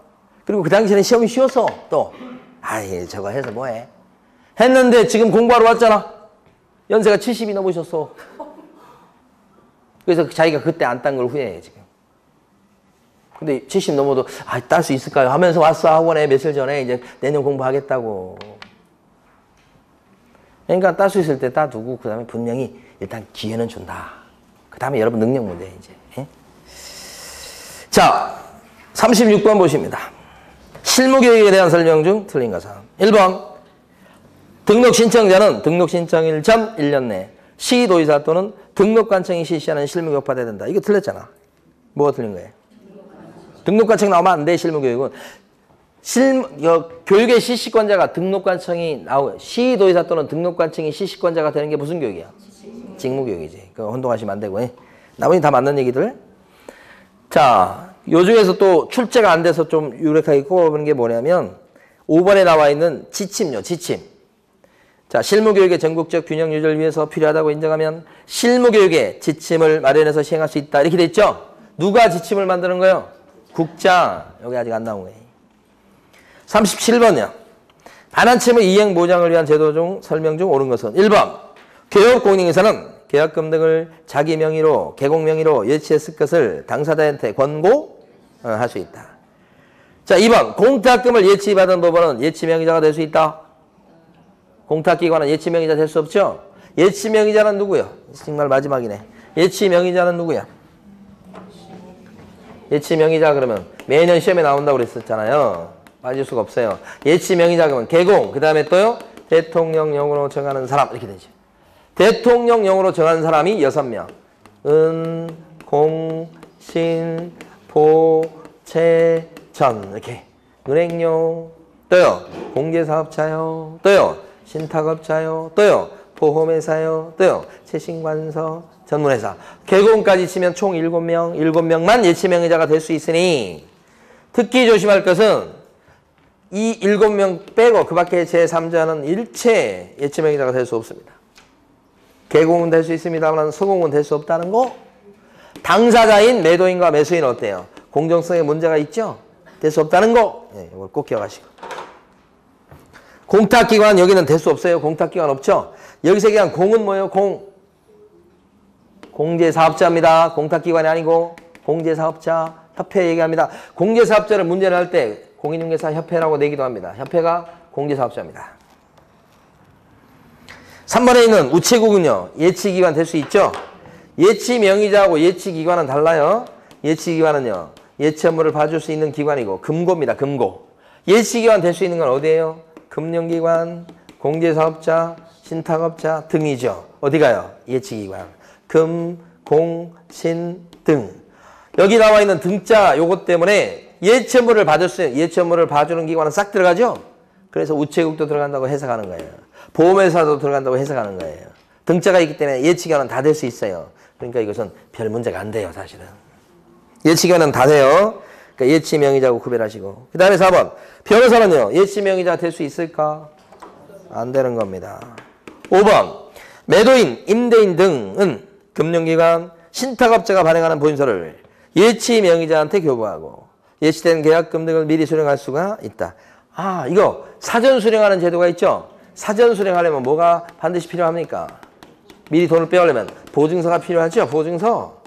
그리고 그 당시에는 시험이 쉬웠어 또. 아이 저거 해서 뭐해. 했는데 지금 공부하러 왔잖아. 연세가 70이 넘으셨어. 그래서 자기가 그때 안 딴 걸 후회해 지금. 근데 70 넘어도 딸 수 있을까요? 하면서 왔어 학원에 며칠 전에 이제 내년 공부하겠다고. 그러니까 딸 수 있을 때 따두고 그 다음에 분명히 일단 기회는 준다. 그 다음에 여러분 능력 문제 이제. 예? 자 36번 보십니다. 실무교육에 대한 설명 중 틀린 것은 1번 등록 신청자는 등록 신청일 전 1년 내 시도의사 또는 등록관청이 실시하는 실무교육 받아야 된다. 이거 틀렸잖아. 뭐가 틀린 거예요? 등록관청 나오면 안 돼. 실무교육은 교육의 실시권자가 등록관청이 시도의사 또는 등록관청이 실시권자가 되는 게 무슨 교육이야? 직무교육이지. 그거 혼동하시면 안 되고. 나머지 다 맞는 얘기들. 자, 요 중에서 또 출제가 안 돼서 좀 유력하게 꼽아보는 게 뭐냐면 5번에 나와 있는 지침요. 지침. 자, 실무교육의 전국적 균형 유지를 위해서 필요하다고 인정하면 실무교육의 지침을 마련해서 시행할 수 있다. 이렇게 돼 있죠? 누가 지침을 만드는 거예요? 국장. 여기 아직 안 나온 거예요. 37번이요. 반환침의 이행 보장을 위한 제도 중 설명 중 옳은 것은 1번 교육공인에서는 계약금 등을 자기 명의로 개공 명의로 예치했을 것을 당사자한테 권고할 수 있다. 자 2번 공탁금을 예치받은 법원은 예치 명의자가 될 수 있다. 공탁기관은 예치명의자 될 수 없죠? 예치명의자는 누구요? 정말 마지막이네. 예치명의자는 누구야? 예치명의자 그러면 매년 시험에 나온다고 그랬었잖아요. 빠질 수가 없어요. 예치명의자 그러면 개공, 그 다음에 또요? 대통령령으로 정하는 사람 이렇게 되죠. 대통령령으로 정하는 사람이 6명. 은, 공, 신, 보, 채, 전 이렇게. 은행료, 또요? 공제사업자요, 또요? 신탁업자요, 또요? 보험회사요, 또요? 채신관서, 전문회사. 개공까지 치면 총 7명, 7명만 예치명의자가 될 수 있으니 특히 조심할 것은 이 7명 빼고 그 밖에 제3자는 일체 예치명의자가 될 수 없습니다. 개공은 될 수 있습니다만 소공은 될 수 없다는 거. 당사자인 매도인과 매수인은 어때요? 공정성에 문제가 있죠? 될 수 없다는 거. 네, 이걸 꼭 기억하시고. 공탁기관 여기는 될 수 없어요. 공탁기관 없죠? 여기서 얘기한 공은 뭐예요? 공제사업자입니다. 공탁기관이 아니고 공제사업자 협회 얘기합니다. 공제사업자를 문제를 할 때 공인중개사 협회라고 내기도 합니다. 협회가 공제사업자입니다. 3번에 있는 우체국은요. 예치기관 될 수 있죠? 예치명의자하고 예치기관은 달라요. 예치기관은요. 예치 업무를 봐줄 수 있는 기관이고 금고입니다. 금고. 예치기관 될 수 있는 건 어디예요? 금융기관, 공제사업자, 신탁업자 등이죠. 어디 가요? 예치기관. 금, 공, 신, 등. 여기 나와 있는 등자 요것 때문에 예치 업무를 받을 수 있는 예치 업무를 봐주는 기관은 싹 들어가죠? 그래서 우체국도 들어간다고 해석하는 거예요. 보험회사도 들어간다고 해석하는 거예요. 등자가 있기 때문에 예치기관은 다 될 수 있어요. 그러니까 이것은 별 문제가 안 돼요. 사실은. 예치기관은 다 돼요. 그러니까 예치명의자하고 구별하시고. 그 다음에 4번. 변호사는요. 예치명의자 될 수 있을까? 안 되는 겁니다. 5번. 매도인, 임대인 등은 금융기관, 신탁업자가 발행하는 보증서를 예치명의자한테 교부하고 예치된 계약금 등을 미리 수령할 수가 있다. 아, 이거 사전 수령하는 제도가 있죠? 사전 수령하려면 뭐가 반드시 필요합니까? 미리 돈을 빼오려면 보증서가 필요하죠? 보증서.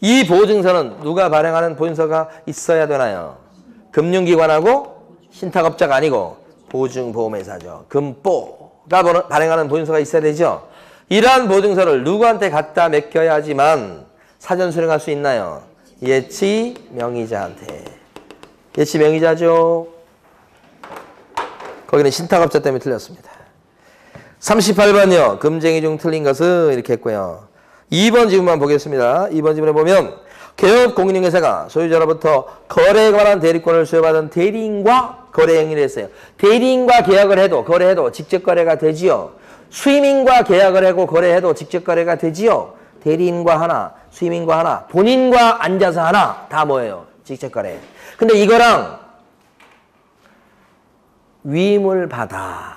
이 보증서는 누가 발행하는 보증서가 있어야 되나요? 금융기관하고 신탁업자가 아니고 보증보험회사죠. 금보가 발행하는 보증서가 있어야 되죠. 이러한 보증서를 누구한테 갖다 맡겨야지만 사전 수령할 수 있나요? 예치명의자한테. 예치명의자죠. 거기는 신탁업자 때문에 틀렸습니다. 38번이요. 금쟁이 중 틀린 것은 이렇게 했고요. 2번 지문만 보겠습니다. 2번 지문에 보면 개업 공인중개사가 소유자로부터 거래에 관한 대리권을 수여받은 대리인과 거래 행위를 했어요. 대리인과 계약을 해도 거래해도 직접 거래가 되지요. 수임인과 계약을 하고 거래해도 직접 거래가 되지요. 대리인과 하나, 수임인과 하나, 본인과 앉아서 하나 다 뭐예요? 직접 거래. 근데 이거랑 위임을 받아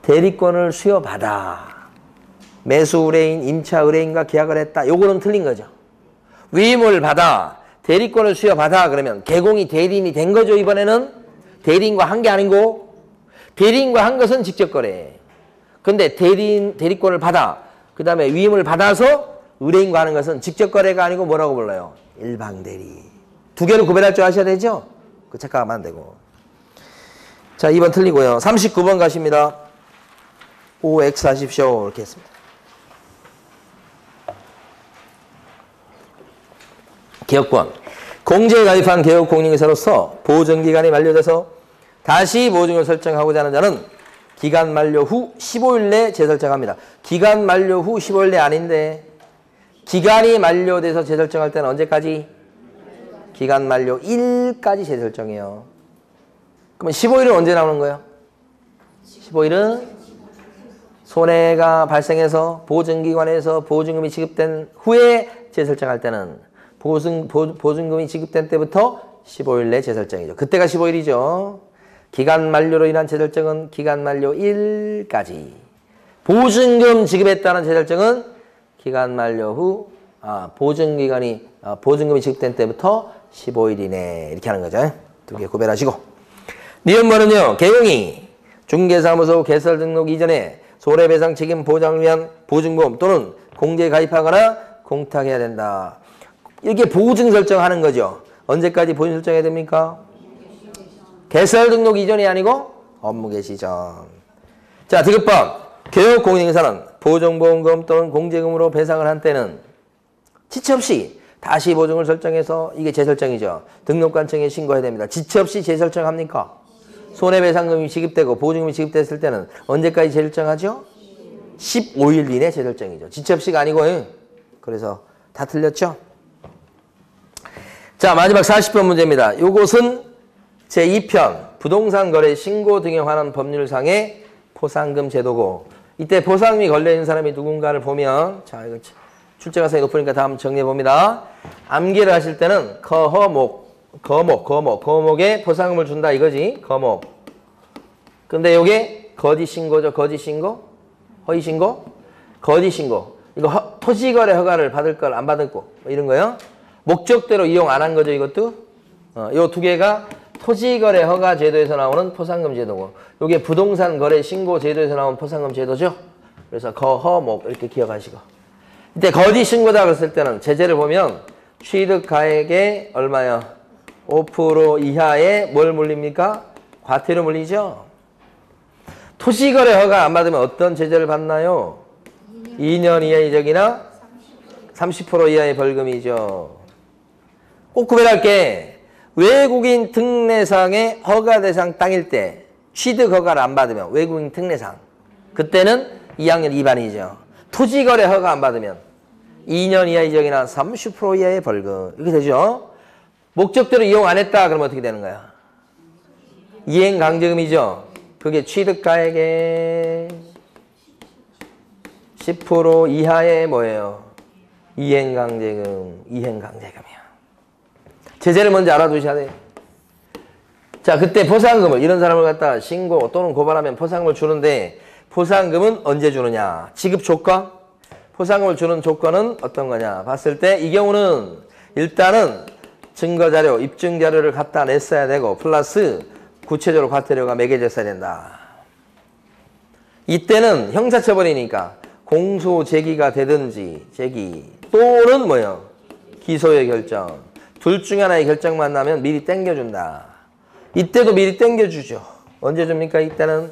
대리권을 수여받아 매수 의뢰인, 임차 의뢰인과 계약을 했다. 요거는 틀린 거죠. 위임을 받아 대리권을 수여받아 그러면 개공이 대리인이 된 거죠. 이번에는 대리인과 한 게 아니고 대리인과 한 것은 직접 거래. 근데 대리권을 받아 그 다음에 위임을 받아서 의뢰인과 하는 것은 직접 거래가 아니고 뭐라고 불러요? 일방대리. 두 개를 구별할 줄 아셔야 되죠? 그 착각하면 안 되고. 자, 2번 틀리고요. 39번 가십니다. OX 하십시오. 이렇게 했습니다. 개업권. 공제에 가입한 개업 공인중개사로서 보증기간이 만료돼서 다시 보증을 설정하고자 하는 자는 기간 만료 후 15일 내에 재설정합니다. 기간 만료 후 15일 내 아닌데 기간이 만료돼서 재설정할 때는 언제까지? 기간 만료 1까지 재설정해요. 그러면 15일은 언제 나오는 거예요? 15일은 손해가 발생해서 보증기관에서 보증금이 지급된 후에 재설정할 때는 보증금이 지급된 때부터 15일 내 재설정이죠. 그때가 15일이죠. 기간 만료로 인한 재설정은 기간 만료 1까지. 보증금 지급했다는 재설정은 기간 만료 후 보증금이 지급된 때부터 15일이네. 이렇게 하는 거죠. 두 개 구별하시고. 니은번은요. 개용이 중개사무소 개설 등록 이전에 손해배상 책임 보장을 위한 보증보험 또는 공제에 가입하거나 공탁해야 된다. 이렇게 보증 설정하는 거죠. 언제까지 보증 설정해야 됩니까? 개설 등록 이전이 아니고 업무 개시 전. 자, 디귿번. 개업공인인사는 보증보험금 또는 공제금으로 배상을 한 때는 지체 없이 다시 보증을 설정해서 이게 재설정이죠. 등록관청에 신고해야 됩니다. 지체 없이 재설정합니까? 손해배상금이 지급되고 보증금이 지급됐을 때는 언제까지 재설정하죠? 15일 이내 재설정이죠. 지체 없이가 아니고. 그래서 다 틀렸죠? 자, 마지막 40번 문제입니다. 요것은 제2편 부동산 거래 신고 등에 관한 법률상의 포상금 제도고, 이때 포상금이 걸려있는 사람이 누군가를 보면, 자, 이거 출제 가능성이 높으니까 다음 정리해 봅니다. 암기를 하실 때는 거목에 포상금을 준다 이거지. 거목. 근데 요게 거짓 신고죠. 거짓 신고? 허위 신고? 거짓 신고. 이거 토지거래 허가를 받을 걸 안 받을 거 뭐 이런 거요. 목적대로 이용 안 한 거죠, 이것도. 요 두 개가 토지거래 허가 제도에서 나오는 포상금 제도고, 요게 부동산 거래 신고 제도에서 나온 포상금 제도죠. 그래서 거허목 이렇게 기억하시고. 이때 거짓 신고다 그랬을 때는 제재를 보면 취득가액의 얼마요? 5% 이하의 뭘 물립니까? 과태료 물리죠. 토지거래 허가 안 받으면 어떤 제재를 받나요? 2년 이하의 적이나 30% 이하의 벌금이죠. 꼭 구별할게. 외국인 특례상의 허가 대상 땅일 때 취득 허가를 안 받으면 외국인 특례상, 그때는 2학년 2반이죠. 토지거래 허가 안 받으면 2년 이하의 적이나 30% 이하의 벌금. 이렇게 되죠. 목적대로 이용 안 했다 그러면 어떻게 되는 거야? 이행강제금이죠. 그게 취득가액의 10% 이하의 뭐예요? 이행강제금이야. 제재를 먼저 알아두셔야 돼요. 자, 그때 포상금을, 이런 사람을 갖다 신고 또는 고발하면 포상금을 주는데, 포상금은 언제 주느냐? 지급 조건? 포상금을 주는 조건은 어떤 거냐? 봤을 때 이 경우는 일단은 증거자료, 입증자료를 갖다 냈어야 되고, 플러스 구체적으로 과태료가 매겨졌어야 된다. 이때는 형사처벌이니까 공소 제기가 되든지 또는 뭐요? 기소의 결정. 둘 중에 하나의 결정만 나면 미리 땡겨준다. 이때도 미리 땡겨주죠. 언제 줍니까? 이때는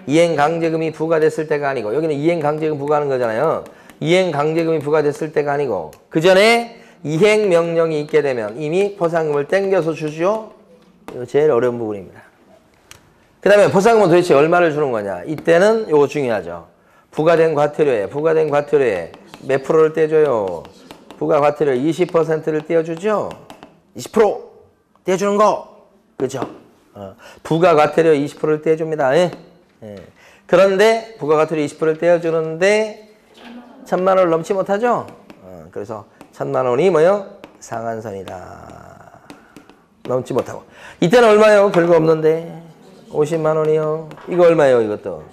이행강제금이 부과됐을 때가 아니고, 여기는 이행강제금 부과하는 거잖아요. 이행강제금이 부과됐을 때가 아니고, 그 전에 이행명령이 있게 되면 이미 포상금을 땡겨서 주죠. 이거 제일 어려운 부분입니다. 그 다음에 포상금은 도대체 얼마를 주는 거냐? 이때는 이거 중요하죠. 부과된 과태료에 몇 프로를 떼줘요? 부과 과태료 20%를 떼어주죠? 20% 떼어주는 거. 그죠? 부과 과태료 20%를 떼어줍니다. 예? 예. 그런데 부과 과태료 20%를 떼어주는데 1,000만 원을 넘지 못하죠? 그래서 1,000만 원이 뭐요? 상한선이다. 넘지 못하고. 이때는 얼마요? 별거 없는데 50만 원이요. 이거 얼마예요? 이것도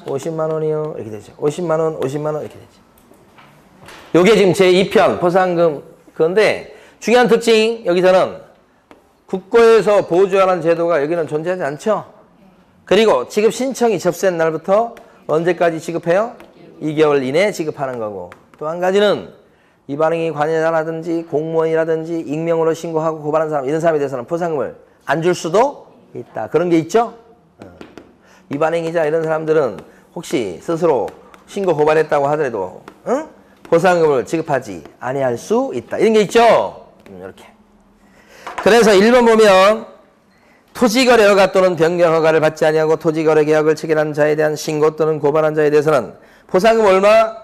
50만 원이요. 이렇게 되죠. 50만 원 이렇게 되죠. 요게 지금 제2편 포상금 그건데, 중요한 특징, 여기서는 국고에서 보조하는 제도가 여기는 존재하지 않죠. 그리고 지급 신청이 접수된 날부터 언제까지 지급해요? 2개월 이내에 지급하는 거고, 또 한 가지는 이 반응이 관여자라든지 공무원이라든지 익명으로 신고하고 고발한 사람, 이런 사람에 대해서는 포상금을 안 줄 수도 있다. 그런 게 있죠. 이 반응이자 이런 사람들은 혹시 스스로 신고 고발했다고 하더라도 포상금을 지급하지 아니할 수 있다. 이런 게 있죠. 이렇게. 그래서 1번 보면 토지거래 허가 또는 변경 허가를 받지 아니하고 토지거래 계약을 체결한 자에 대한 신고 또는 고발한 자에 대해서는 포상금 얼마?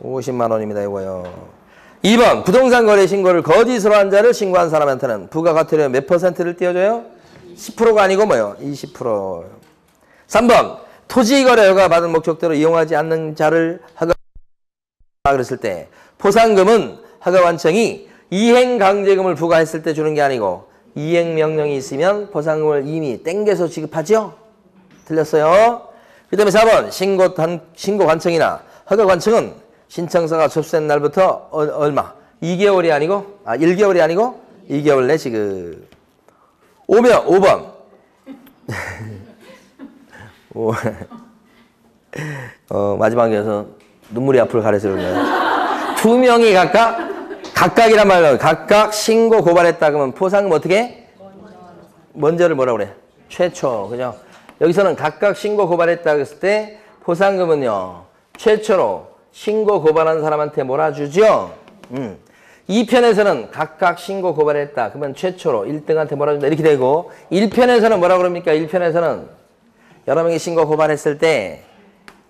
50만 원입니다. 이거요. 2번 부동산 거래 신고를 거짓으로 한 자를 신고한 사람한테는 부가 과태료 몇 %를 띄워줘요? 10%가 아니고 뭐요? 20%. 3번 토지거래 허가 받은 목적대로 이용하지 않는 자를 허가 그랬을 때 포상금은 허가관청이 이행강제금을 부과했을 때 주는 게 아니고 이행명령이 있으면 포상금을 이미 땡겨서 지급하죠? 틀렸어요. 그 다음에 4번 신고관청이나 허가관청은 신청서가 접수된 날부터 얼마? 2개월이 아니고 1개월이 아니고 2개월 내 지급. 5번 마지막에서 눈물이 앞으로 가려서 그런가요? 2명이 각각이란 말로 각각 신고 고발했다 그러면 포상금 어떻게? 먼저를 뭐라고 그래? 최초. 그죠? 여기서는 각각 신고 고발했다 그랬을 때 포상금은요, 최초로 신고 고발한 사람한테 몰아주죠. 2편에서는 각각 신고 고발했다. 그러면 최초로 1등한테 몰아준다. 이렇게 되고, 1편에서는 뭐라 그럽니까? 1편에서는 여러 명이 신고 고발했을 때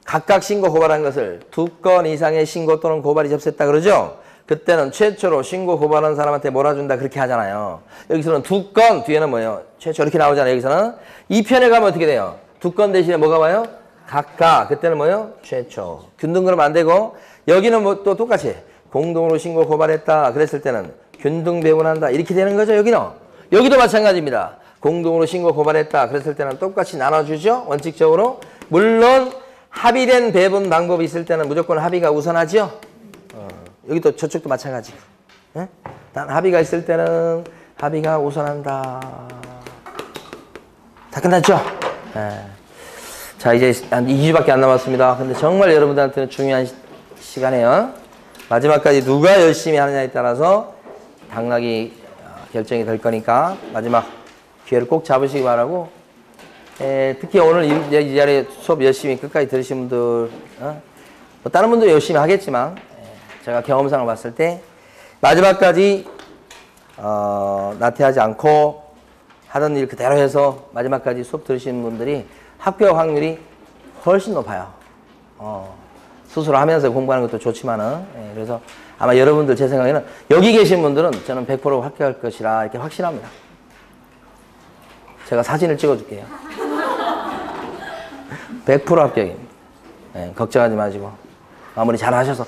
각각 신고 고발한 것을 2건 이상의 신고 또는 고발이 접수했다 그러죠? 그때는 최초로 신고 고발한 사람한테 몰아준다 그렇게 하잖아요. 여기서는 2건, 뒤에는 뭐예요? 최초 이렇게 나오잖아요. 여기서는 2편에 가면 어떻게 돼요? 2건 대신에 뭐가 와요? 각각. 그때는 뭐예요? 최초. 균등 그러면 안 되고, 여기는 뭐 또 똑같이 공동으로 신고 고발했다 그랬을 때는 균등 배분한다 이렇게 되는 거죠. 여기도 마찬가지입니다. 공동으로 신고 고발했다 그랬을 때는 똑같이 나눠주죠. 원칙적으로. 물론 합의된 배분 방법이 있을 때는 무조건 합의가 우선하죠. 여기도 저쪽도 마찬가지. 예? 단 합의가 있을 때는 합의가 우선한다. 다 끝났죠? 예. 자, 이제 한 2주밖에 안 남았습니다. 근데 정말 여러분들한테는 중요한 시간이에요. 마지막까지 누가 열심히 하느냐에 따라서 당락이 결정이 될 거니까 마지막 기회를 꼭 잡으시기 바라고, 특히 오늘 이 자리에 수업 열심히 끝까지 들으신 분들, 뭐 다른 분도 열심히 하겠지만, 제가 경험상을 봤을 때 마지막까지 나태하지 않고 하던 일 그대로 해서 마지막까지 수업 들으시는 분들이 합격 확률이 훨씬 높아요. 스스로 하면서 공부하는 것도 좋지만은, 그래서 아마 여러분들 제 생각에는 여기 계신 분들은 저는 100% 합격할 것이라 이렇게 확신합니다. 제가 사진을 찍어줄게요. 100% 합격입니다. 걱정하지 마시고 마무리 잘 하셔서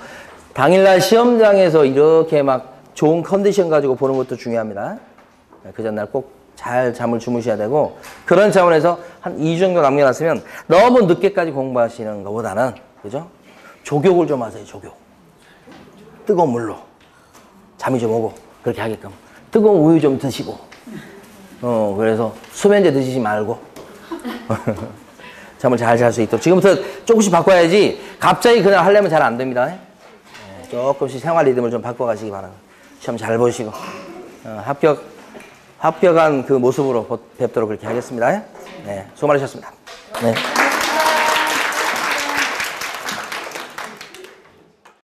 당일날 시험장에서 이렇게 막 좋은 컨디션 가지고 보는 것도 중요합니다. 그 전날 꼭 잘 잠을 주무셔야 되고, 그런 차원에서 한 2주 정도 남겨놨으면 너무 늦게까지 공부하시는 것보다는, 그죠? 조격을 좀 하세요. 조격. 뜨거운 물로 잠이 좀 오고 그렇게 하게끔 뜨거운 우유 좀 드시고, 그래서 수면제 드시지 말고 잠을 잘 잘 수 있도록 지금부터 조금씩 바꿔야지 갑자기 그냥 하려면 잘 안 됩니다. 조금씩 생활 리듬을 좀 바꿔가시기 바랍니다. 시험 잘 보시고 합격한 그 모습으로 뵙도록 그렇게 하겠습니다. 네, 수고 많으셨습니다. 네.